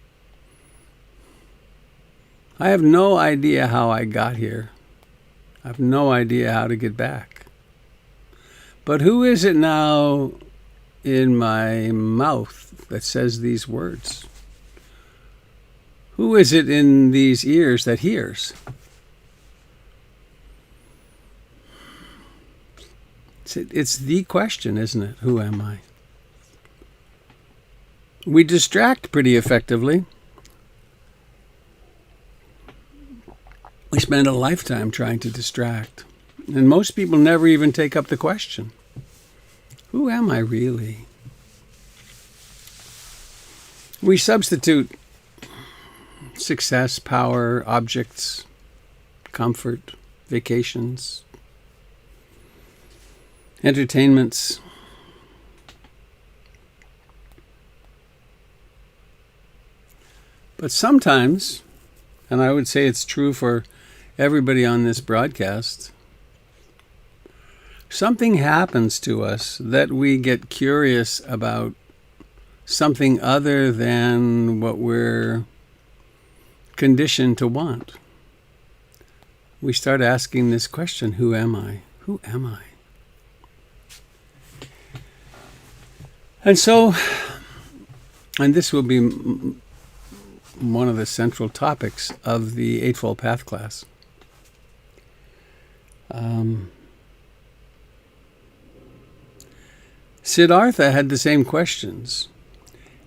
I have no idea how I got here. I have no idea how to get back. But who is it now in my mouth that says these words? Who is it in these ears that hears? It's the question, isn't it? Who am I? We distract pretty effectively. We spend a lifetime trying to distract. And most people never even take up the question. Who am I really? We substitute success, power, objects, comfort, vacations, entertainments. But sometimes, and I would say it's true for everybody on this broadcast, something happens to us that we get curious about something other than what we're conditioned to want. We start asking this question, who am I? Who am I? And so, and this will be one of the central topics of the Eightfold Path class. Siddhartha had the same questions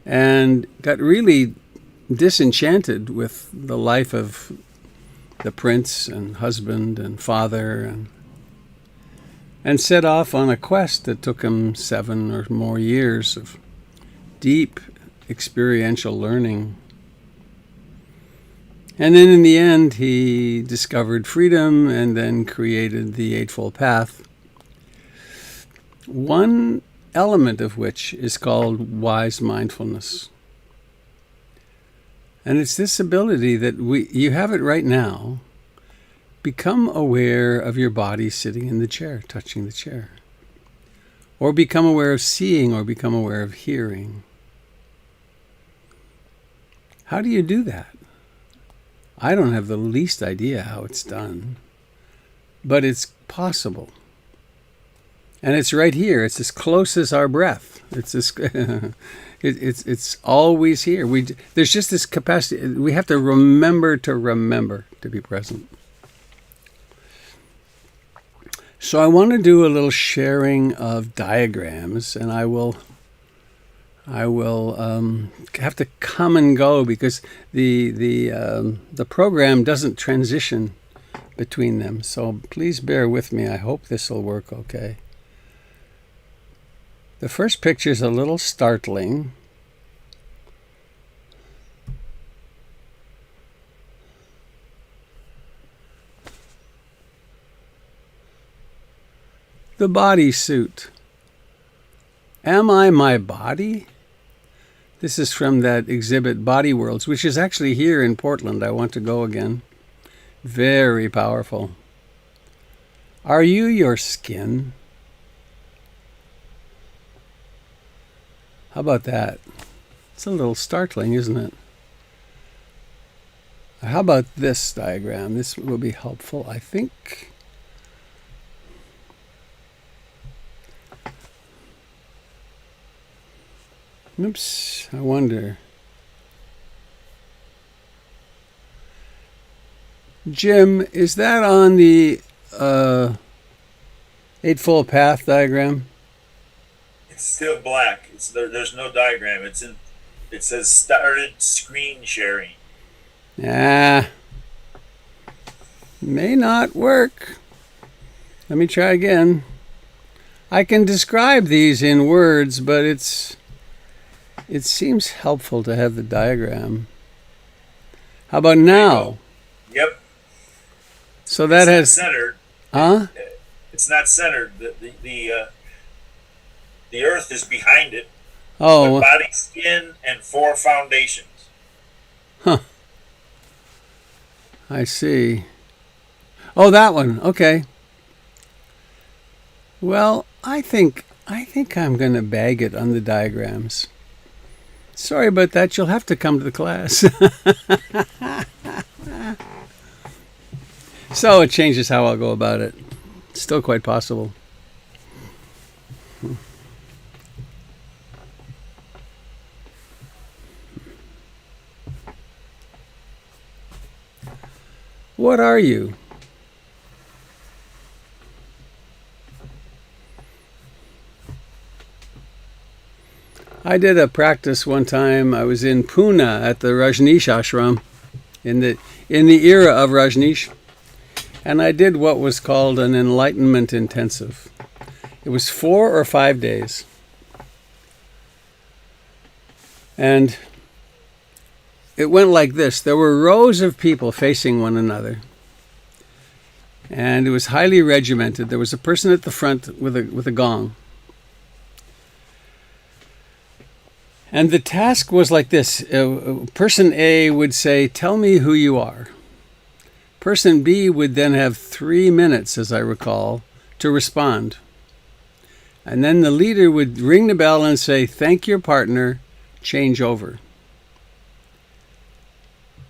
and got really disenchanted with the life of the prince and husband and father, and set off on a quest that took him 7 or more years of deep experiential learning. And then in the end, he discovered freedom and then created the Eightfold Path, one element of which is called wise mindfulness. And it's this ability that you have it right now. Become aware of your body sitting in the chair, touching the chair. Or become aware of seeing, or become aware of hearing. How do you do that? I don't have the least idea how it's done. but it's possible. And it's right here. It's as close as our breath. It's always here. There's just this capacity. We have to remember to be present. So I want to do a little sharing of diagrams, and I will have to come and go because the program doesn't transition between them. So please bear with me. I hope this will work okay. The first picture is a little startling. The bodysuit. Am I my body? This is from that exhibit Body Worlds, which is actually here in Portland. I want to go again. Very powerful. Are you your skin? How about that? It's a little startling, isn't it? How about this diagram? This will be helpful, I think. Oops, I wonder. Jim, is that on the Eightfold Path diagram? It's still black. There's no diagram. It says started screen sharing. May not work. Let me try again. I can describe these in words, but it seems helpful to have the diagram. How about now? Yep. So that has centered. Huh? It's not centered. The earth is behind it. Oh. Body, skin, and 4 foundations. Huh. I see. Oh, that one. Okay. Well, I think I'm going to bag it on the diagrams. Sorry about that. You'll have to come to the class. So it changes how I'll go about it. It's still quite possible. What are you? I did a practice one time. I was in Pune at the Rajneesh ashram in the era of Rajneesh, and I did what was called an Enlightenment Intensive. It was 4 or 5 days. And it went like this. There were rows of people facing one another. And it was highly regimented. There was a person at the front with a gong. And the task was like this. Person A would say, "Tell me who you are." Person B would then have 3 minutes, as I recall, to respond. And then the leader would ring the bell and say, "Thank your partner, change over."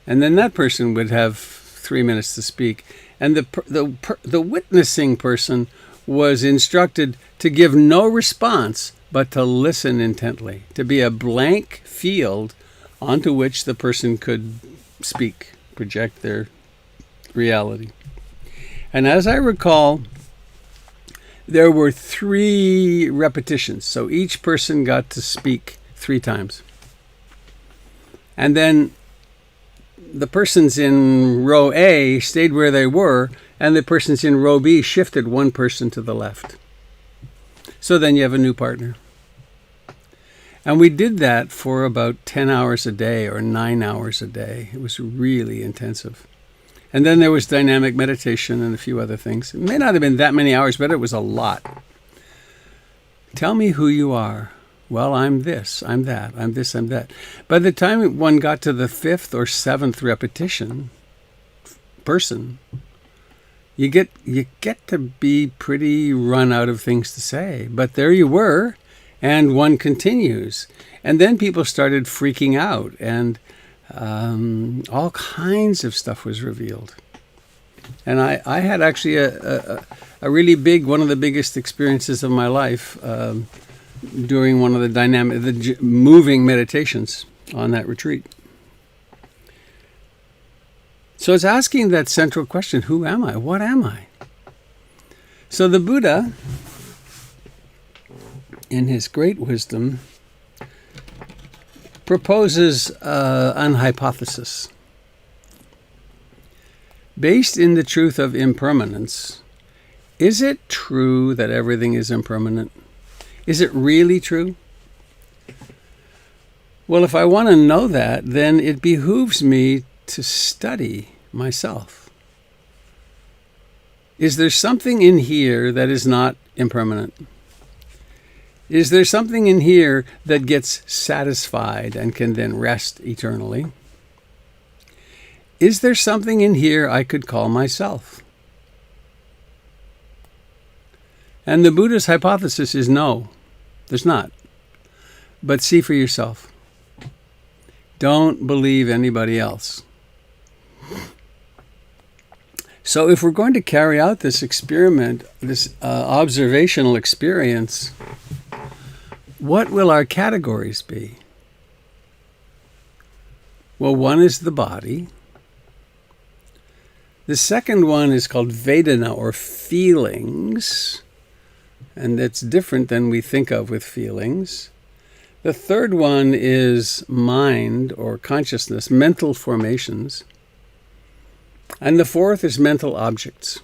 And then that person would have 3 minutes to speak. And the witnessing person was instructed to give no response, but to listen intently, to be a blank field onto which the person could speak, project their reality. And as I recall, there were 3 repetitions. So each person got to speak 3 times. And then the persons in row A stayed where they were, and the persons in row B shifted one person to the left. So then you have a new partner. And we did that for about 10 hours a day or 9 hours a day. It was really intensive. And then there was dynamic meditation and a few other things. It may not have been that many hours, but it was a lot. Tell me who you are. Well, I'm this, I'm that, I'm this, I'm that. By the time one got to the 5th or 7th repetition, person, you get to be pretty run out of things to say. But there you were, and one continues. And then people started freaking out, and all kinds of stuff was revealed. And I had actually a really big, one of the biggest experiences of my life during one of the moving meditations on that retreat. So it's asking that central question, who am I? What am I? So the Buddha, in his great wisdom, proposes an hypothesis. Based in the truth of impermanence, is it true that everything is impermanent? Is it really true? Well, if I want to know that, then it behooves me to study myself. Is there something in here that is not impermanent? Is there something in here that gets satisfied and can then rest eternally? Is there something in here I could call myself? And the Buddha's hypothesis is no, there's not. But see for yourself. Don't believe anybody else. So if we're going to carry out this experiment, this observational experience, what will our categories be? Well, one is the body. The second one is called Vedana, or feelings, and that's different than we think of with feelings. The third one is mind, or consciousness, mental formations. And the fourth is mental objects.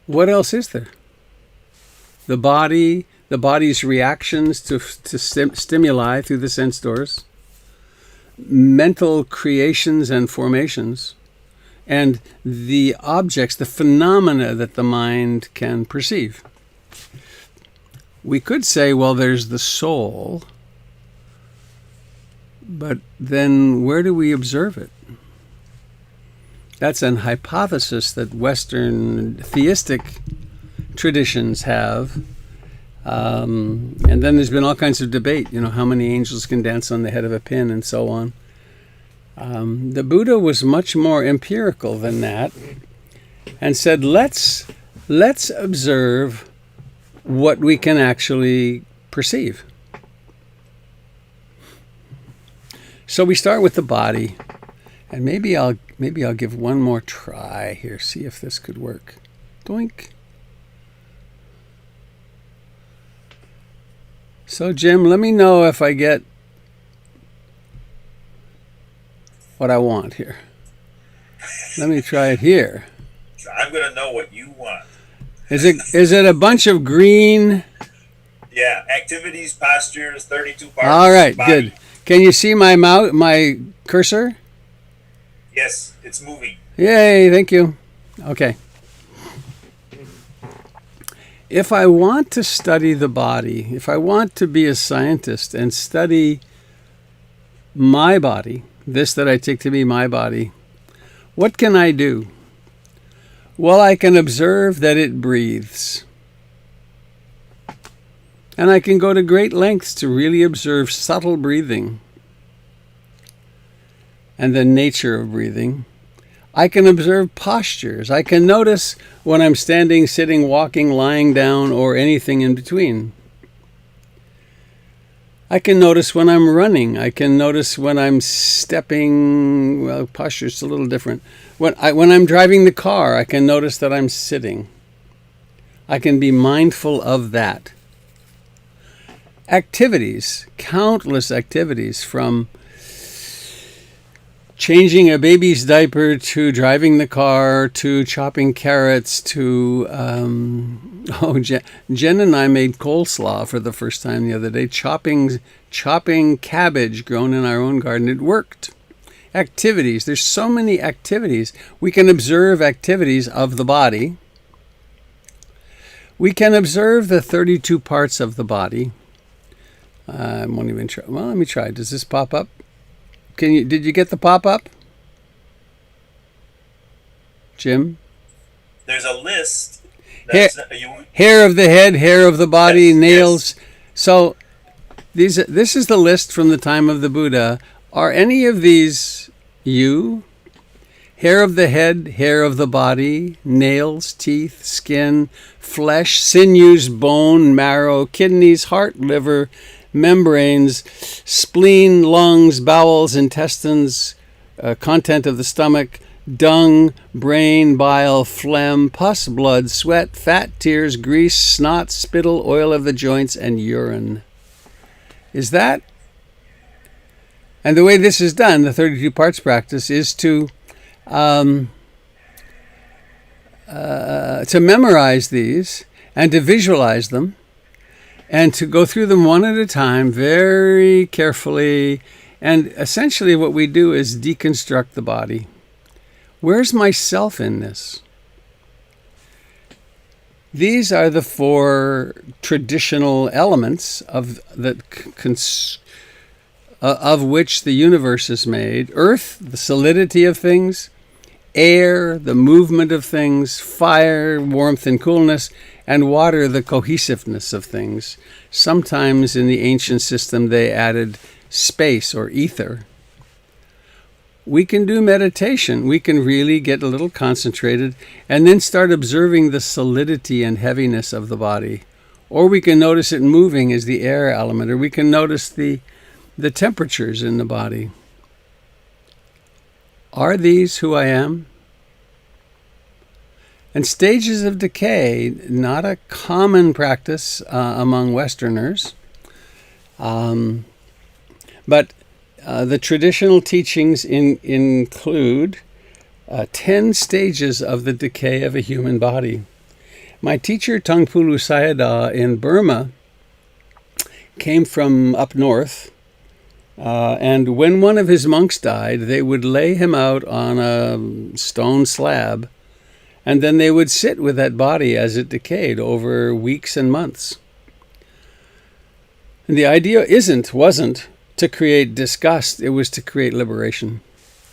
What else is there? The body's reactions to stimuli through the sense doors, mental creations and formations, and the objects, the phenomena that the mind can perceive. We could say, well, there's the soul, but then where do we observe it? That's an hypothesis that Western theistic traditions have. And then there's been all kinds of debate, how many angels can dance on the head of a pin and so on. The Buddha was much more empirical than that and said, let's observe what we can actually perceive. So we start with the body, and maybe I'll give one more try here, see if this could work. Doink. So Jim, let me know if I get what I want here. Let me try it here. I'm going to know what you want. Is it a bunch of green? Yeah, activities, postures, 32 parts. All right, body. good. Can you see my cursor? Yes, it's moving. Yay, thank you. Okay. If I want to study the body, if I want to be a scientist and study my body, this that I take to be my body, what can I do? Well, I can observe that it breathes. And I can go to great lengths to really observe subtle breathing and the nature of breathing. I can observe postures. I can notice when I'm standing, sitting, walking, lying down, or anything in between. I can notice when I'm running. I can notice when I'm stepping. Well, posture's a little different. When I'm driving the car, I can notice that I'm sitting. I can be mindful of that. Activities, countless activities, from changing a baby's diaper to driving the car to chopping carrots to Jen and I made coleslaw for the first time the other day, chopping cabbage grown in our own garden. It worked. Activities, there's so many activities. We can observe activities of the body. We can observe the 32 parts of the body. I won't even try. Well, let me try. Does this pop up? Did you get the pop-up? Jim? There's a list. Hair of the head, hair of the body, yes, nails. Yes. So this is the list from the time of the Buddha. Are any of these you? Hair of the head, hair of the body, nails, teeth, skin, flesh, sinews, bone, marrow, kidneys, heart, liver, membranes, spleen, lungs, bowels, intestines, content of the stomach, dung, brain, bile, phlegm, pus, blood, sweat, fat, tears, grease, snot, spittle, oil of the joints, and urine. Is that? And the way this is done, the 32 parts practice, is to memorize these and to visualize them and to go through them one at a time very carefully. And essentially what we do is deconstruct the body. Where's myself in this? These are the 4 traditional elements of which the universe is made. Earth, the solidity of things. Air, the movement of things. Fire, warmth and coolness. And water, the cohesiveness of things. Sometimes in the ancient system they added space or ether. We can do meditation. We can really get a little concentrated and then start observing the solidity and heaviness of the body. Or we can notice it moving as the air element, or we can notice the temperatures in the body. Are these who I am? And stages of decay, not a common practice among Westerners, but the traditional teachings include 10 stages of the decay of a human body. My teacher, Tangpulu Sayadaw in Burma, came from up north, and when one of his monks died, they would lay him out on a stone slab, and then they would sit with that body as it decayed over weeks and months. And the idea wasn't to create disgust, it was to create liberation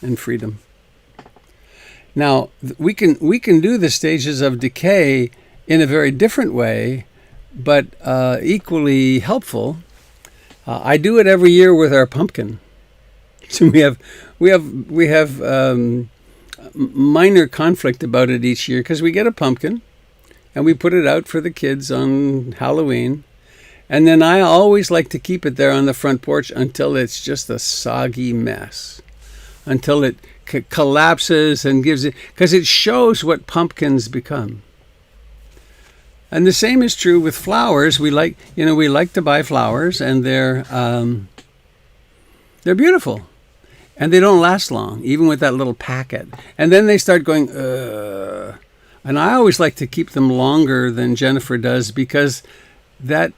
and freedom. Now, we can do the stages of decay in a very different way, but equally helpful. I do it every year with our pumpkin. So we have minor conflict about it each year because we get a pumpkin and we put it out for the kids on Halloween. And then I always like to keep it there on the front porch until it's just a soggy mess, until it collapses and gives it, because it shows what pumpkins become. And the same is true with flowers. We like to buy flowers, and they're beautiful, and they don't last long, even with that little packet. And then they start going, ugh. And I always like to keep them longer than Jennifer does, because that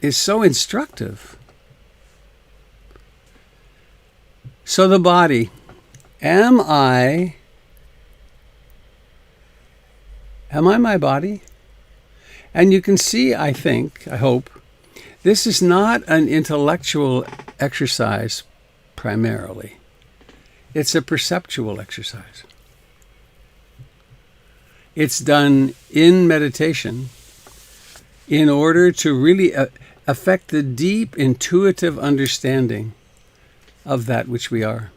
is so instructive. So the body. Am I my body? And you can see, I hope, this is not an intellectual exercise primarily. It's a perceptual exercise. It's done in meditation in order to really affect the deep intuitive understanding of that which we are.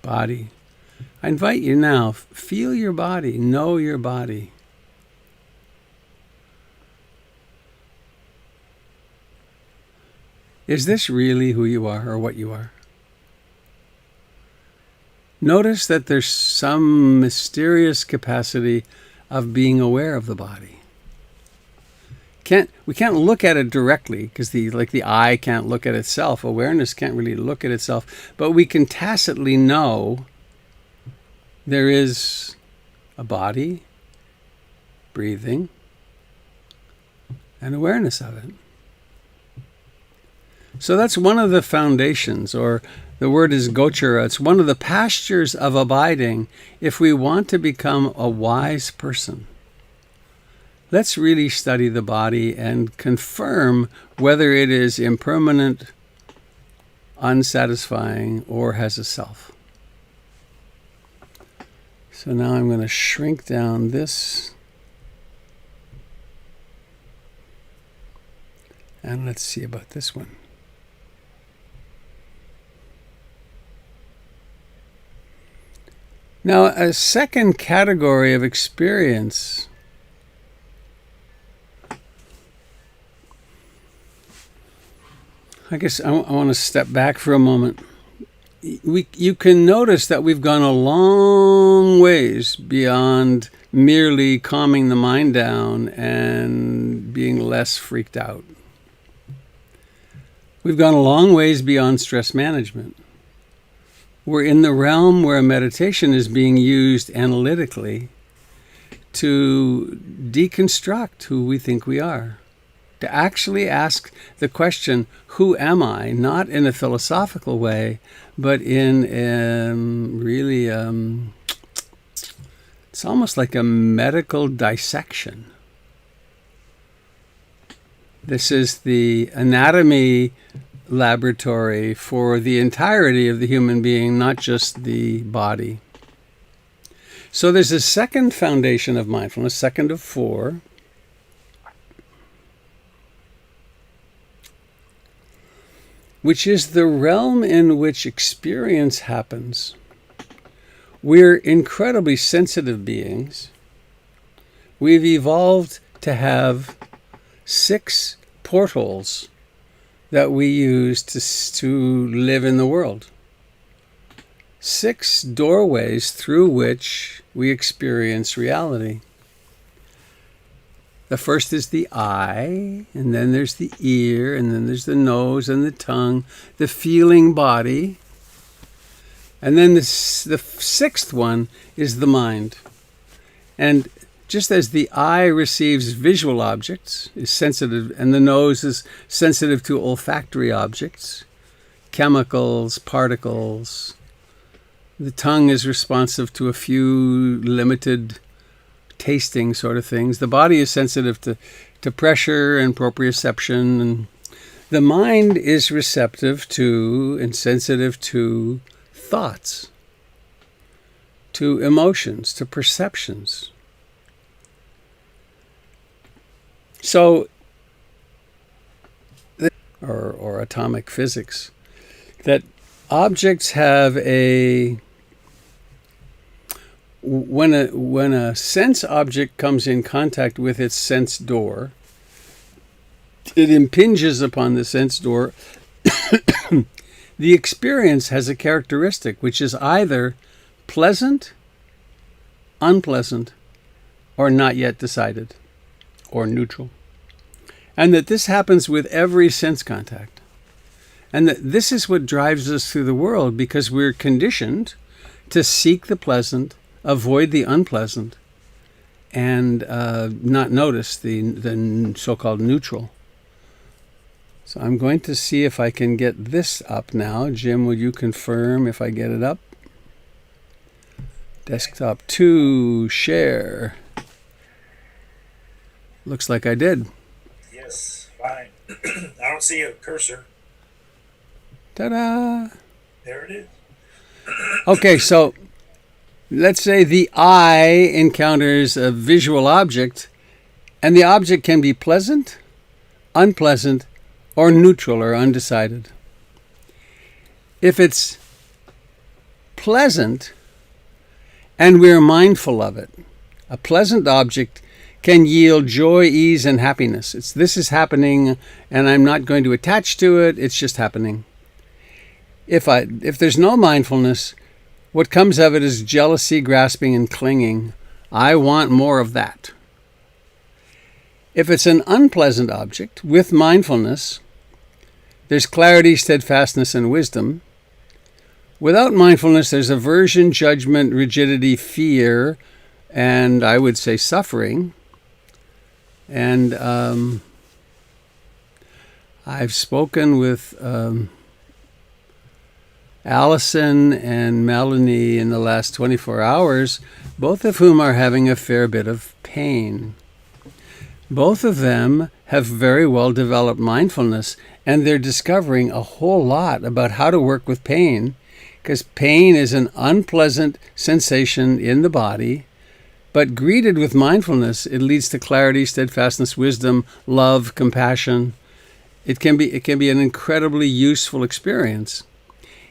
Body. I invite you now, feel your body, know your body. Is this really who you are or what you are? Notice that there's some mysterious capacity of being aware of the body. We can't look at it directly because the eye can't look at itself. Awareness can't really look at itself. But we can tacitly know there is a body, breathing, and awareness of it. So that's one of the foundations, or the word is gochara. It's one of the pastures of abiding if we want to become a wise person. Let's really study the body and confirm whether it is impermanent, unsatisfying, or has a self. So now I'm going to shrink down this And let's see about this one. Now, a second category of experience I guess I want to step back for a moment. You can notice that we've gone a long ways beyond merely calming the mind down and being less freaked out. We've gone a long ways beyond stress management. We're in the realm where meditation is being used analytically to deconstruct who we think we are. To actually ask the question, who am I? Not in a philosophical way, but in it's almost like a medical dissection. This is the anatomy laboratory for the entirety of the human being, not just the body. So there's a second foundation of mindfulness, second of four, which is the realm in which experience happens. We're incredibly sensitive beings. We've evolved to have 6 portals that we use to live in the world. 6 doorways through which we experience reality. The first is the eye, and then there's the ear, and then there's the nose and the tongue, the feeling body. And then the 6th one is the mind. And just as the eye receives visual objects, is sensitive, and the nose is sensitive to olfactory objects, chemicals, particles, the tongue is responsive to a few limited tasting sort of things. The body is sensitive to pressure and proprioception. And the mind is receptive to and sensitive to thoughts, to emotions, to perceptions. So, or atomic physics, that objects have when a sense object comes in contact with its sense door, it impinges upon the sense door. The experience has a characteristic which is either pleasant, unpleasant, or not yet decided, or neutral. And that this happens with every sense contact. And that this is what drives us through the world, because we're conditioned to seek the pleasant, avoid the unpleasant, and not notice the so-called neutral. So I'm going to see if I can get this up now. Jim, will you confirm if I get it up? Desktop 2, share. Looks like I did. Yes, fine. I don't see a cursor. Ta-da! There it is. Okay, so let's say the eye encounters a visual object, and the object can be pleasant, unpleasant, or neutral or undecided. If it's pleasant and we're mindful of it, a pleasant object can yield joy, ease, and happiness. This is happening, and I'm not going to attach to it. It's just happening. If there's no mindfulness, what comes of it is jealousy, grasping, and clinging. I want more of that. If it's an unpleasant object, with mindfulness, there's clarity, steadfastness, and wisdom. Without mindfulness, there's aversion, judgment, rigidity, fear, and I would say suffering. And I've spoken with Allison and Melanie in the last 24 hours, both of whom are having a fair bit of pain. Both of them have very well developed mindfulness, and they're discovering a whole lot about how to work with pain, because pain is an unpleasant sensation in the body, but greeted with mindfulness, it leads to clarity, steadfastness, wisdom, love, compassion. It can be an incredibly useful experience.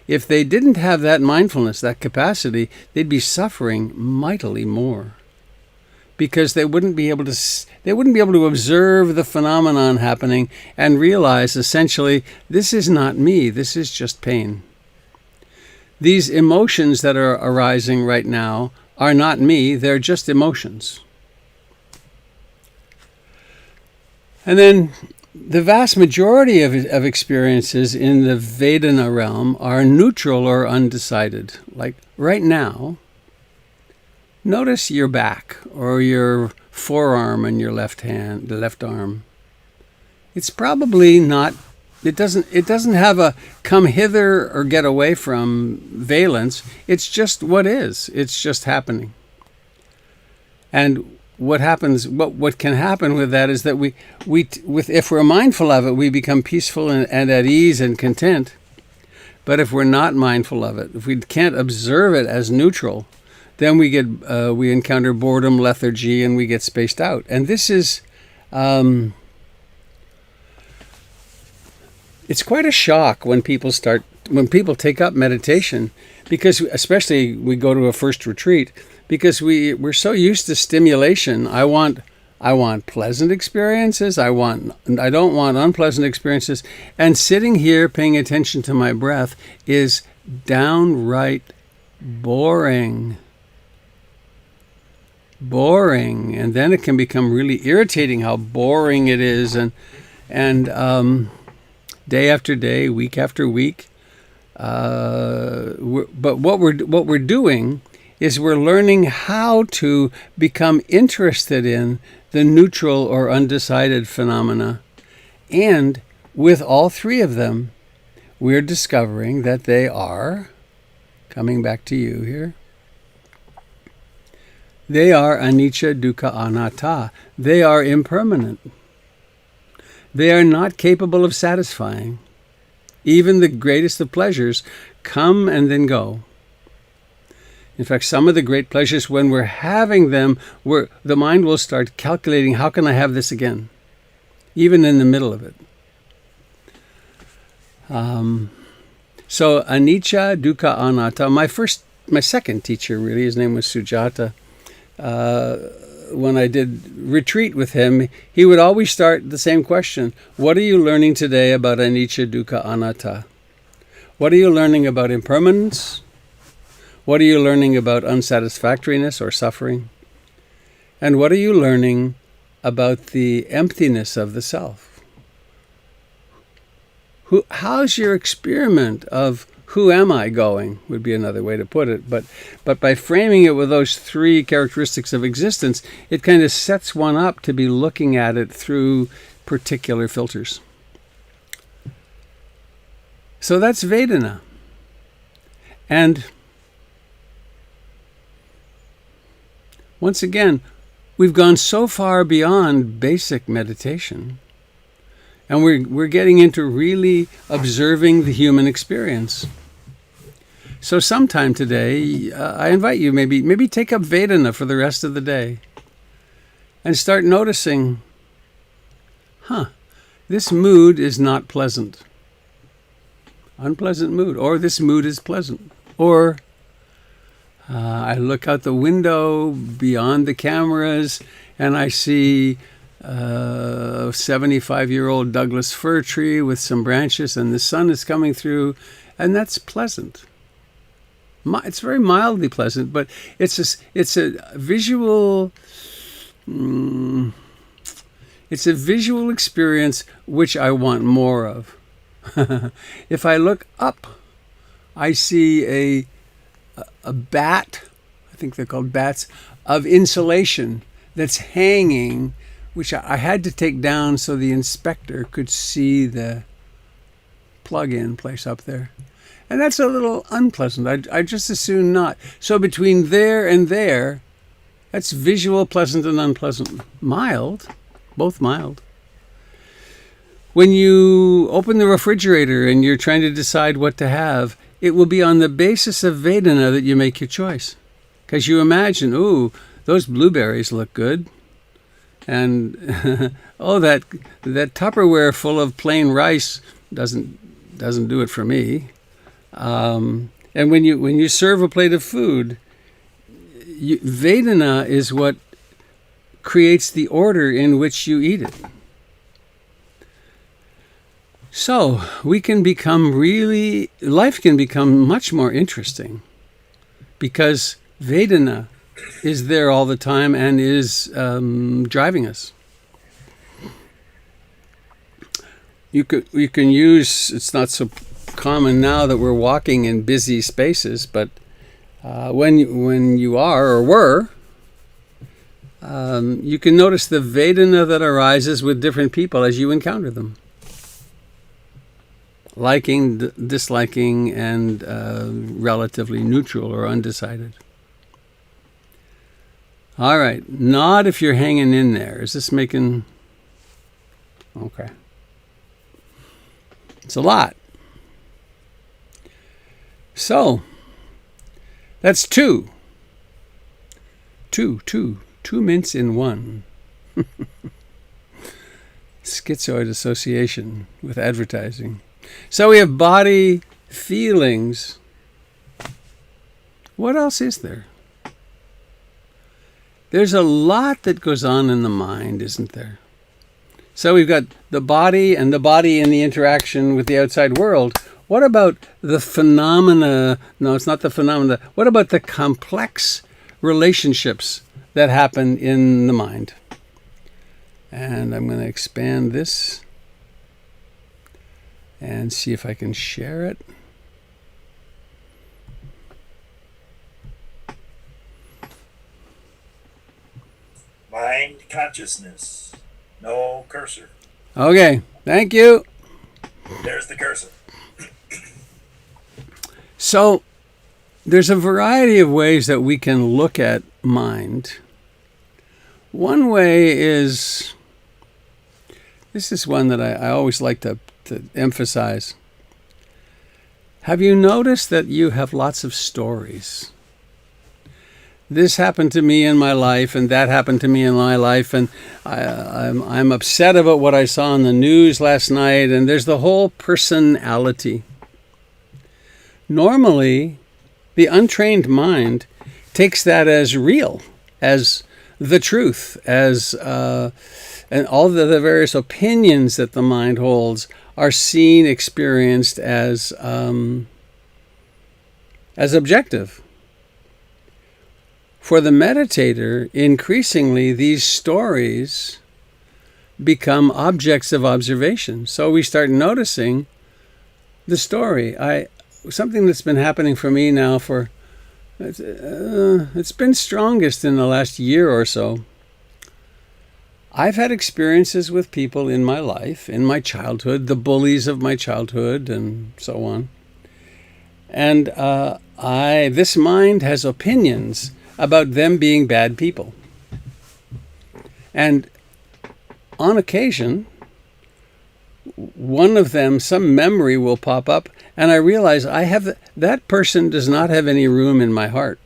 If they didn't have that mindfulness, that capacity, they'd be suffering mightily more, because they wouldn't be able to observe the phenomenon happening and realize essentially, this is not me, this is just pain. These emotions that are arising right now are not me, they're just emotions. And then the vast majority of experiences in the Vedana realm are neutral or undecided. Like right now, notice your back or your forearm and your left hand, the left arm. It's probably not, it doesn't have a come hither or get away from valence. It's just what is. It's just happening. And what happens, what can happen with that is that if we're mindful of it, we become peaceful and at ease and content. But if we're not mindful of it, if we can't observe it as neutral, then we encounter boredom, lethargy, and we get spaced out. And this is, it's quite a shock when people take up meditation, because especially we go to a first retreat, because we're so used to stimulation. I want pleasant experiences. I don't want unpleasant experiences. And sitting here paying attention to my breath is downright boring. And then it can become really irritating how boring it is, and day after day, week after week. But what we're doing is we're learning how to become interested in the neutral or undecided phenomena. And with all three of them, we're discovering that they are, coming back to you here, they are anicca, dukkha, anatta. They are impermanent. They are not capable of satisfying. Even the greatest of pleasures come and then go. In fact, some of the great pleasures, when we're having them, the mind will start calculating, how can I have this again? Even in the middle of it. So, anicca, dukkha, anatta. My second teacher, really, his name was Sujata. When I did retreat with him, he would always start the same question. What are you learning today about anicca, dukkha, anatta? What are you learning about impermanence? What are you learning about unsatisfactoriness or suffering? And what are you learning about the emptiness of the self? How's your experiment of who am I going, would be another way to put it. But by framing it with those three characteristics of existence, it kind of sets one up to be looking at it through particular filters. So that's Vedana. And once again, we've gone so far beyond basic meditation, and we're getting into really observing the human experience. So sometime today, I invite you, maybe take up Vedana for the rest of the day and start noticing, this mood is not pleasant. Unpleasant mood. Or this mood is pleasant. Or I look out the window beyond the cameras and I see a 75-year-old Douglas fir tree with some branches, and the sun is coming through, and that's pleasant. It's very mildly pleasant, but it's a visual. It's a visual experience which I want more of. If I look up, I see a bat. I think they're called bats of insulation that's hanging, which I had to take down so the inspector could see the plug-in place up there. And that's a little unpleasant. I just as soon not. So between there and there, that's visual, pleasant and unpleasant. Mild, both mild. When you open the refrigerator and you're trying to decide what to have, it will be on the basis of Vedana that you make your choice. Because you imagine, ooh, those blueberries look good. And oh, that Tupperware full of plain rice doesn't do it for me. And when you serve a plate of food, Vedana is what creates the order in which you eat it. So life can become much more interesting because Vedana is there all the time and is driving us. You can use, it's not so common now that we're walking in busy spaces, but when you are or were, you can notice the Vedana that arises with different people as you encounter them. Liking, disliking, and relatively neutral or undecided. All right, nod if you're hanging in there. Is this making... Okay. It's a lot. So, that's two. Two mints in one. Schizoid association with advertising. So we have body, feelings. What else is there? There's a lot that goes on in the mind, isn't there? So we've got the body and the body in the interaction with the outside world. What about the phenomena? No, it's not the phenomena. What about the complex relationships that happen in the mind? And I'm going to expand this and see if I can share it. Mind consciousness. No cursor. Okay, thank you. There's the cursor. So there's a variety of ways that we can look at mind. One way is, this is one that I always like to emphasize. Have you noticed that you have lots of stories? This happened to me in my life, and that happened to me in my life, and I'm upset about what I saw on the news last night, and there's the whole personality. Normally, the untrained mind takes that as real, as the truth, as and all the various opinions that the mind holds are seen, experienced as objective. For the meditator, increasingly these stories become objects of observation. So we start noticing the story. Something that's been happening for me now for it's been strongest in the last year or so. I've had experiences with people in my life, in my childhood, the bullies of my childhood, and so on. And this mind has opinions about them being bad people. And on occasion, one of them, some memory will pop up, and I realize that person does not have any room in my heart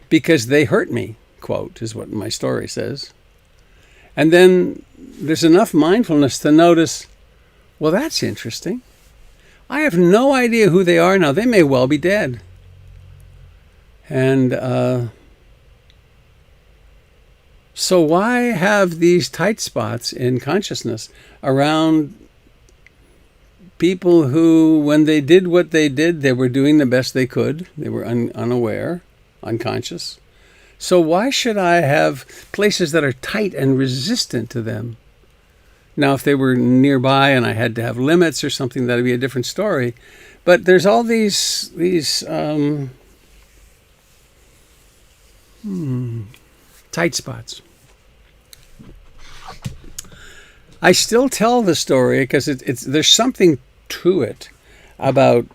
because they hurt me, quote, is what my story says. And then there's enough mindfulness to notice, well, that's interesting. I have no idea who they are now. They may well be dead. And so why have these tight spots in consciousness around people who, when they did what they did, they were doing the best they could. They were unaware, unconscious. So why should I have places that are tight and resistant to them? Now, if they were nearby and I had to have limits or something, that would be a different story. But there's all these tight spots. I still tell the story because there's something to it about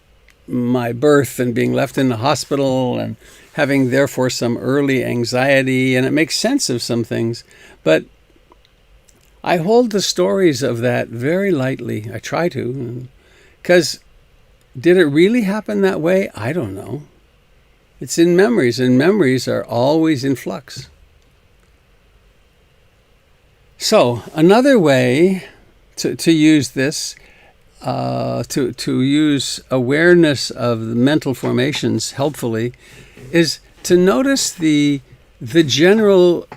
my birth and being left in the hospital and having therefore some early anxiety, and it makes sense of some things. But I hold the stories of that very lightly. I try to, because did it really happen that way? I don't know. It's in memories, and memories are always in flux. So another way to use this, to use awareness of the mental formations helpfully, is to notice the general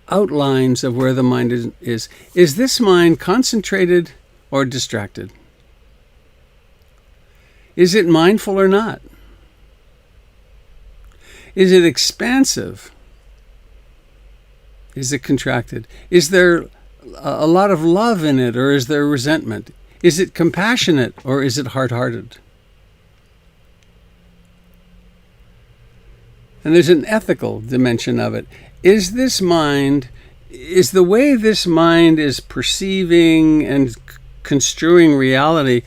outlines of where the mind is. Is this mind concentrated or distracted? Is it mindful or not? Is it expansive? Is it contracted? Is there a lot of love in it, or is there resentment? Is it compassionate, or is it hard-hearted? And there's an ethical dimension of it. Is the way this mind is perceiving and construing reality,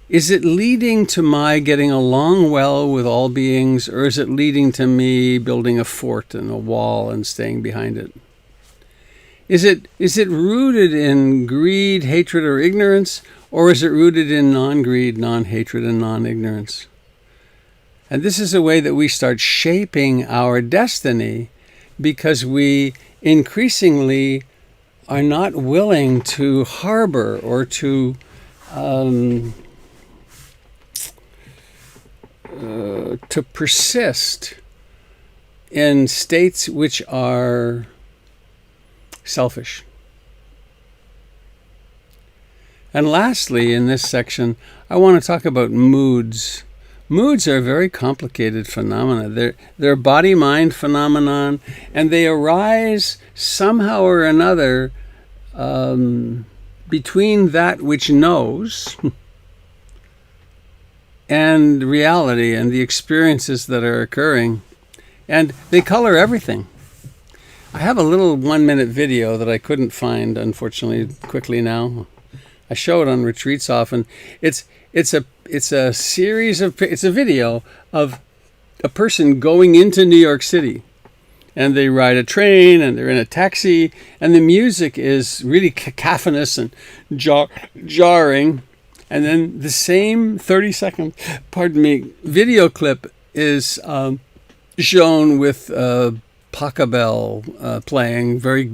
is it leading to my getting along well with all beings, or is it leading to me building a fort and a wall and staying behind it? Is it rooted in greed, hatred, or ignorance, or is it rooted in non-greed, non-hatred, and non-ignorance? And this is a way that we start shaping our destiny, because we increasingly are not willing to harbor or to persist in states which are selfish. And lastly, in this section, I want to talk about moods. Moods are a very complicated phenomena. They're body-mind phenomenon, and they arise somehow or another between that which knows and reality and the experiences that are occurring. And they color everything. I have a little 1-minute video that I couldn't find, unfortunately, quickly now. I show it on retreats often. It's a series of, it's a video of a person going into New York City, and they ride a train and they're in a taxi, and the music is really cacophonous and jarring, and then the same 30-second, video clip is shown with Pachelbel playing, very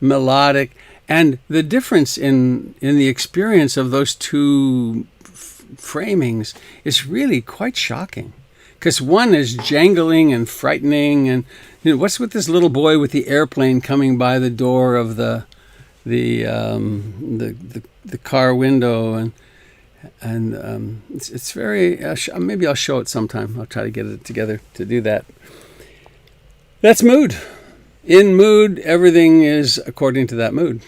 melodic. And the difference in the experience of those two framings is really quite shocking. Because one is jangling and frightening, and what's with this little boy with the airplane coming by the door of the car window, and it's very maybe I'll show it sometime. I'll try to get it together to do that. That's mood. In mood, everything is according to that mood.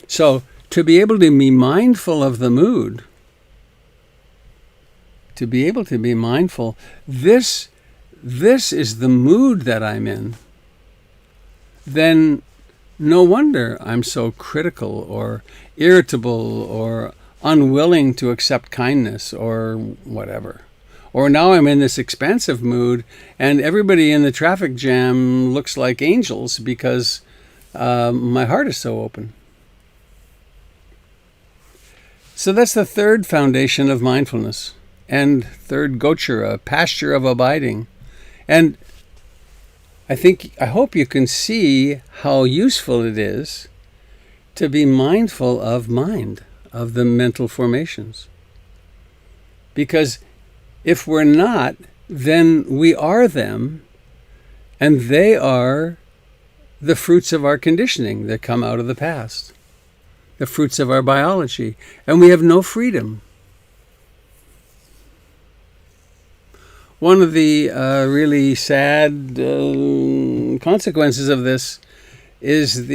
So to be able to be mindful of the mood, to be able to be mindful, this is the mood that I'm in, then no wonder I'm so critical or irritable or unwilling to accept kindness or whatever. Or now I'm in this expansive mood, and everybody in the traffic jam looks like angels because my heart is so open. So that's the third foundation of mindfulness, and third gochara, pasture of abiding. And I hope you can see how useful it is to be mindful of mind, of the mental formations. Because if we're not, then we are them, and they are the fruits of our conditioning that come out of the past, the fruits of our biology, and we have no freedom. One of the really sad consequences of this is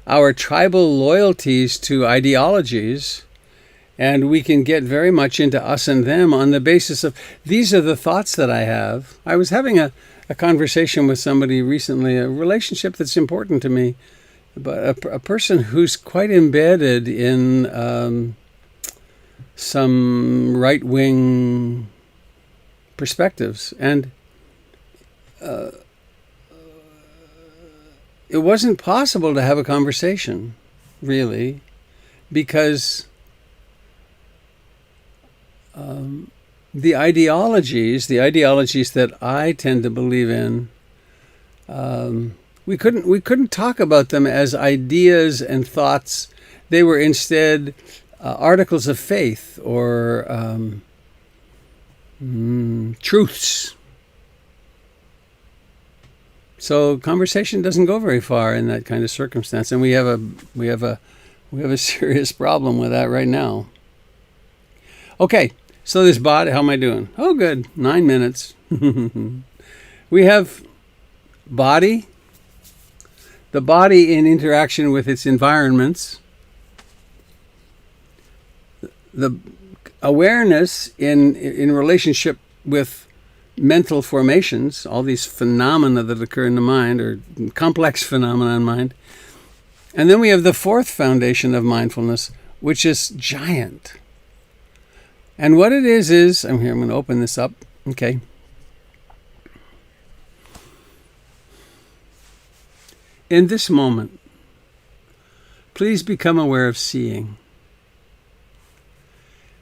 our tribal loyalties to ideologies, and we can get very much into us and them on the basis of, these are the thoughts that I have. I was having a conversation with somebody recently, a relationship that's important to me, but a person who's quite embedded in some right-wing perspectives, and it wasn't possible to have a conversation, really, the ideologies that I tend to believe in, we couldn't talk about them as ideas and thoughts. They were instead articles of faith or truths. So conversation doesn't go very far in that kind of circumstance, and we have a serious problem with that right now. Okay, so this body, how am I doing? Oh, good, 9 minutes. We have body, the body in interaction with its environments, the awareness in relationship with mental formations, all these phenomena that occur in the mind, or complex phenomena in mind. And then we have the fourth foundation of mindfulness, which is giant. And what it is, I'm going to open this up. Okay. In this moment, please become aware of seeing.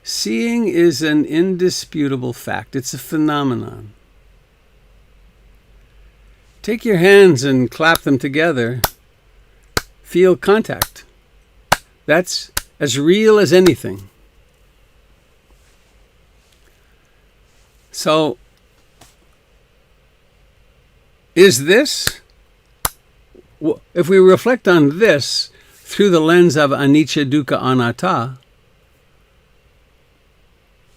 Seeing is an indisputable fact. It's a phenomenon. Take your hands and clap them together. Feel contact. That's as real as anything. So, is this, if we reflect on this through the lens of anicca, dukkha, anatta,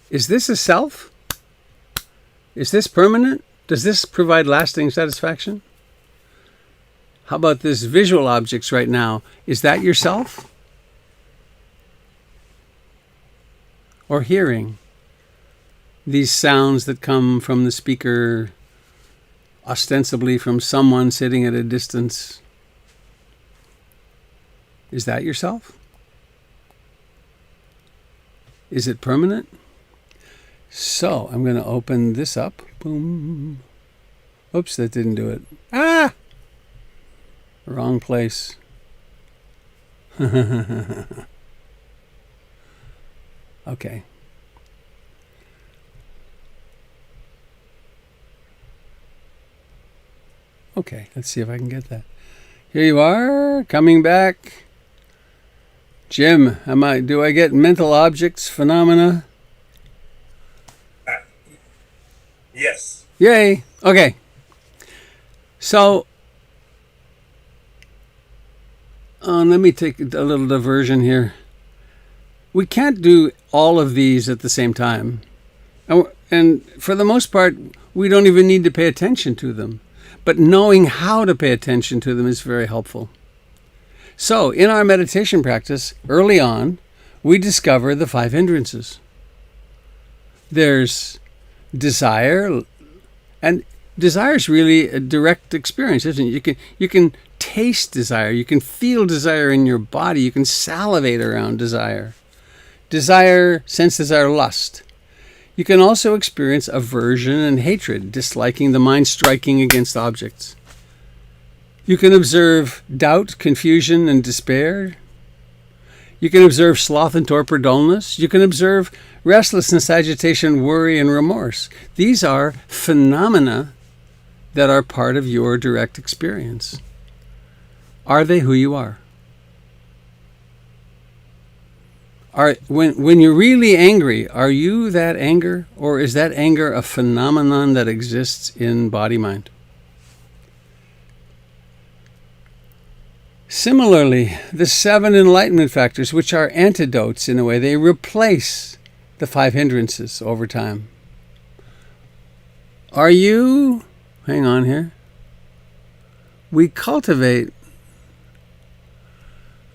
is this a self? Is this permanent? Does this provide lasting satisfaction? How about this visual objects right now? Is that yourself? Or hearing these sounds that come from the speaker, ostensibly from someone sitting at a distance? Is that yourself? Is it permanent? So I'm going to open this up. Boom. Oops, that didn't do it. Ah! Wrong place. Okay. Okay, let's see if I can get that. Here you are, coming back. Jim, do I get mental objects, phenomena? Yes. Yay. Okay. So, let me take a little diversion here. We can't do all of these at the same time. And for the most part, we don't even need to pay attention to them. But knowing how to pay attention to them is very helpful. So, in our meditation practice, early on, we discover the 5 hindrances. There's desire, and desire is really a direct experience, isn't it? You can taste desire, you can feel desire in your body, you can salivate around desire. Desire, sense desire, lust. You can also experience aversion and hatred, disliking the mind striking against objects. You can observe doubt, confusion, and despair. You can observe sloth and torpor, dullness. You can observe restlessness, agitation, worry, and remorse. These are phenomena that are part of your direct experience. Are they who you are? When you're really angry, are you that anger? Or is that anger a phenomenon that exists in body-mind? Similarly, the 7 enlightenment factors, which are antidotes in a way, they replace the 5 hindrances over time. Are you, hang on here, we cultivate,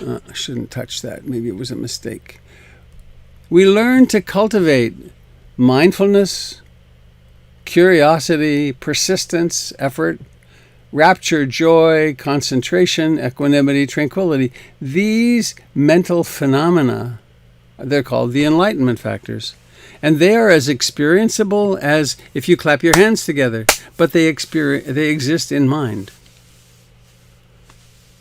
I shouldn't touch that, maybe it was a mistake. We learn to cultivate mindfulness, curiosity, persistence, effort, rapture, joy, concentration, equanimity, tranquility. These mental phenomena, they're called the enlightenment factors. And they are as experienceable as if you clap your hands together, but they exist in mind.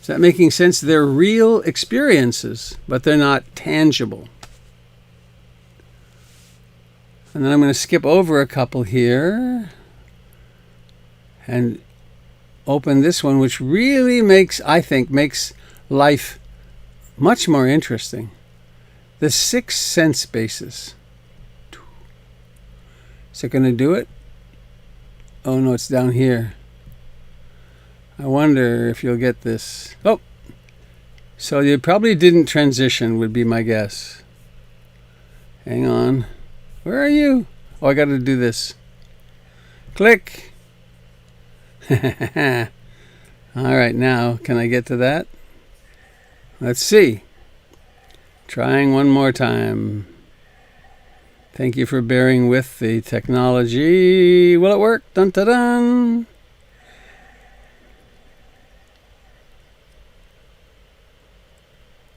Is that making sense? They're real experiences, but they're not tangible. And then I'm going to skip over a couple here and open this one, which really I think makes life much more interesting. The 6 sense bases. Is it going to do it? Oh no, it's down here. I wonder if you'll get this. Oh, so you probably didn't transition, would be my guess. Hang on. Where are you? Oh, I got to do this. Click. All right, now, can I get to that? Let's see. Trying one more time. Thank you for bearing with the technology. Will it work? Dun dun dun.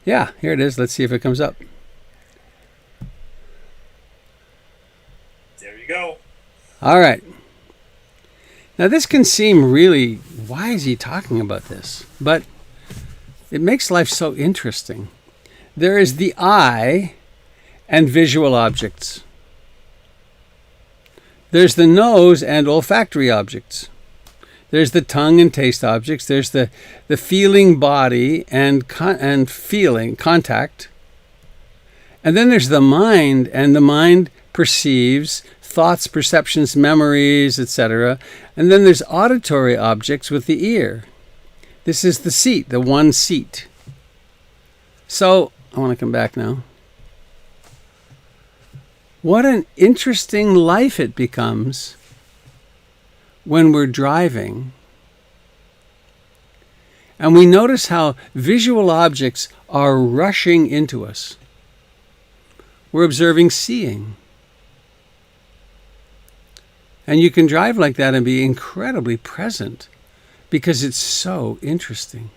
Yeah, here it is. Let's see if it comes up. There you go. All right. Now this can seem really, why is he talking about this? But it makes life so interesting. There is the eye and visual objects. There's the nose and olfactory objects. There's the tongue and taste objects. There's the feeling body and feeling contact. And then there's the mind, and the mind perceives thoughts, perceptions, memories, etc. And then there's auditory objects with the ear. This is the seat, the one seat. So, I want to come back now. What an interesting life it becomes when we're driving. And we notice how visual objects are rushing into us. We're observing seeing. And you can drive like that and be incredibly present because it's so interesting.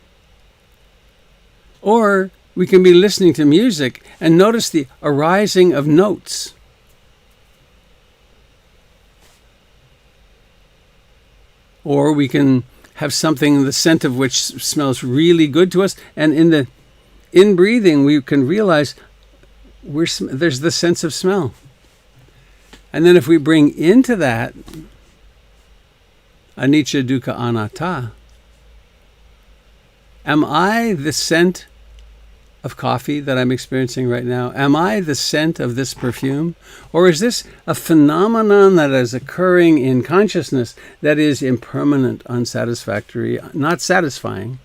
Or we can be listening to music and notice the arising of notes. Or we can have something, the scent of which smells really good to us, and in breathing we can realize there's the sense of smell. And then if we bring into that anicca dukkha anatta, am I the scent of coffee that I'm experiencing right now? Am I the scent of this perfume? Or is this a phenomenon that is occurring in consciousness that is impermanent, unsatisfactory, not satisfying?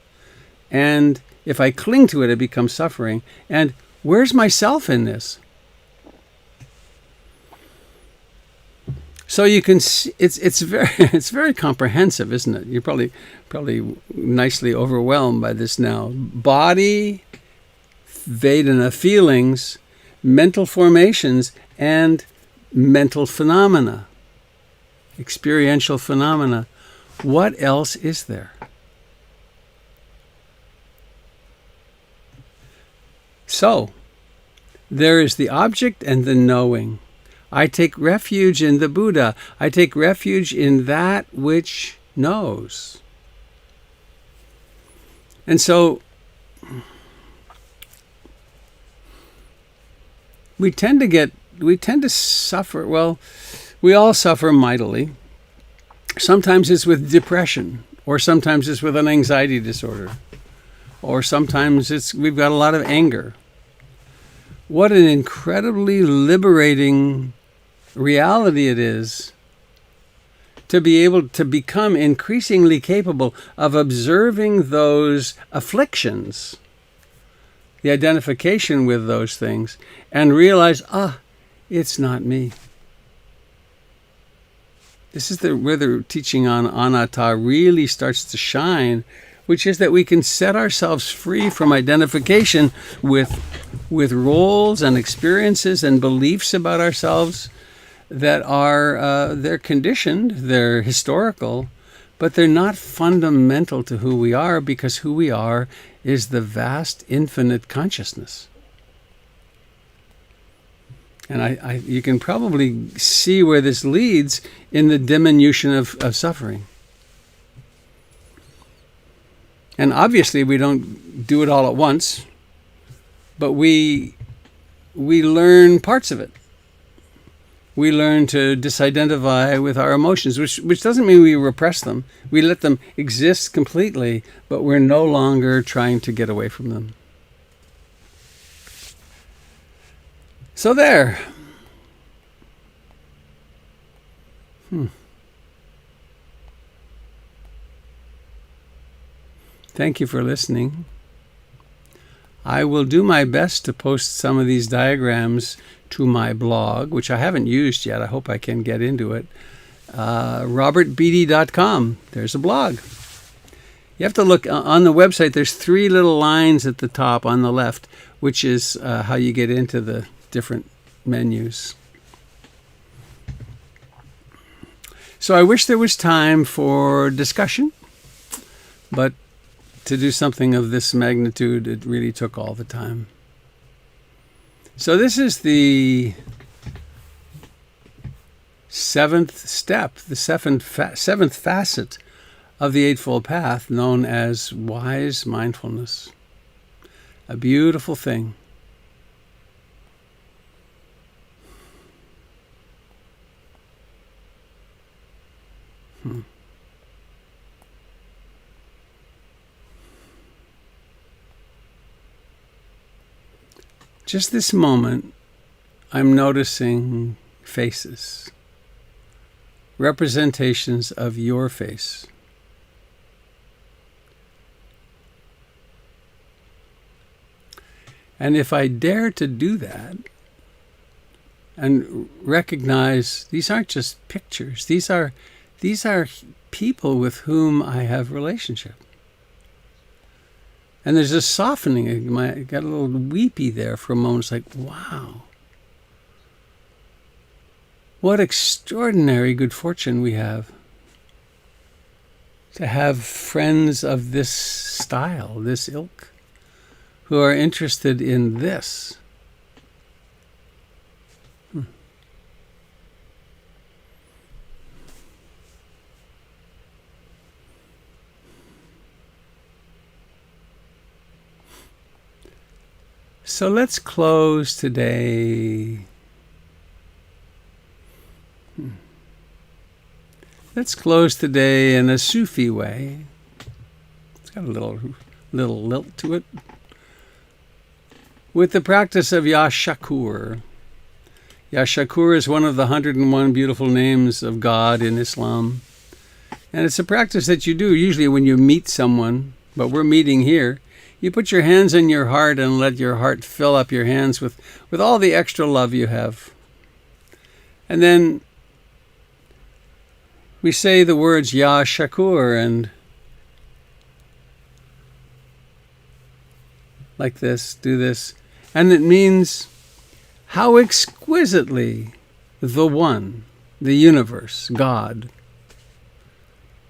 And if I cling to it, it becomes suffering. And where's myself in this? So you can see, it's very comprehensive, isn't it? You're probably nicely overwhelmed by this now. Body, Vedana, feelings, mental formations, and mental phenomena, experiential phenomena. What else is there? So, there is the object and the knowing. I take refuge in the Buddha. I take refuge in that which knows. And so, we tend to suffer. Well, we all suffer mightily. Sometimes it's with depression, or sometimes it's with an anxiety disorder, or sometimes we've got a lot of anger. What an incredibly liberating reality it is to be able to become increasingly capable of observing those afflictions, the identification with those things, and realize, it's not me. This is where the teaching on anatta really starts to shine, which is that we can set ourselves free from identification with roles and experiences and beliefs about ourselves that are, they're conditioned, they're historical, but they're not fundamental to who we are, because who we are is the vast, infinite consciousness. And you can probably see where this leads in the diminution of suffering. And obviously we don't do it all at once, but we learn parts of it. we learn to disidentify with our emotions, which doesn't mean we repress them. We let them exist completely, but we're no longer trying to get away from them. So there. Thank you for listening. I will do my best to post some of these diagrams to my blog, which I haven't used yet. I hope I can get into it. robertbeatty.com. There's a blog. You have to look on the website. There's 3 little lines at the top on the left, which is how you get into the different menus. So I wish there was time for discussion, but to do something of this magnitude, it really took all the time. So this is the 7th step, the seventh facet of the Eightfold Path, known as wise mindfulness. A beautiful thing. Just this moment, I'm noticing faces, representations of your face. And if I dare to do that and recognize these aren't just pictures, these are people with whom I have relationship. And there's a softening. I got a little weepy there for a moment. It's like, wow. What extraordinary good fortune we have to have friends of this style, this ilk, who are interested in this. So let's close today. Let's close today in a Sufi way. It's got a little lilt to it. With the practice of Ya Shakur. Ya Shakur is one of the 101 beautiful names of God in Islam. And it's a practice that you do usually when you meet someone, but we're meeting here. You put your hands in your heart and let your heart fill up your hands with all the extra love you have. And then we say the words Ya Shakur, and like this, do this. And it means how exquisitely the One, the universe, God,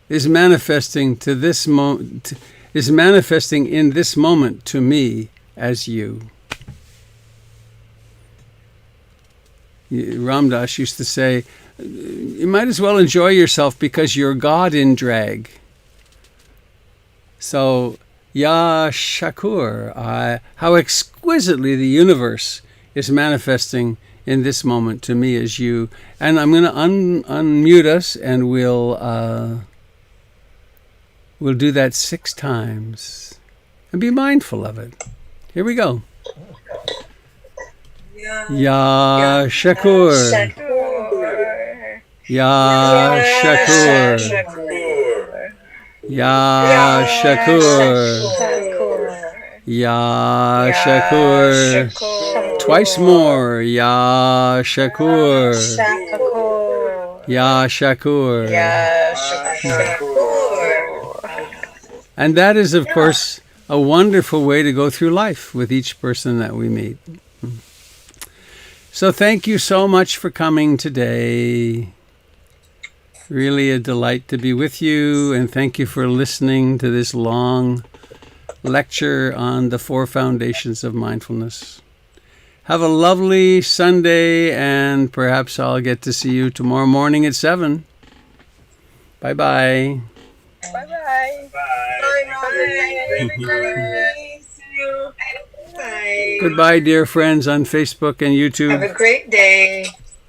is manifesting to this moment. Is manifesting in this moment to me as you. Ram Dass used to say, you might as well enjoy yourself because you're God in drag. So, Ya Shakur, how exquisitely the universe is manifesting in this moment to me as you. And I'm going to unmute us, and We'll do that 6 times and be mindful of it. Here we go. Ya Shakur. Ya Shakur. Ya Shakur. Ya Shakur. Twice more. Ya Shakur. Ya Shakur. Ya Shakur. And that is, of course, a wonderful way to go through life with each person that we meet. So thank you so much for coming today. Really a delight to be with you, and thank you for listening to this long lecture on the 4 foundations of mindfulness. Have a lovely Sunday, and perhaps I'll get to see you tomorrow morning at 7. Bye-bye. Bye-bye. Bye. Bye. Goodbye, dear friends on Facebook and YouTube. Have a great day.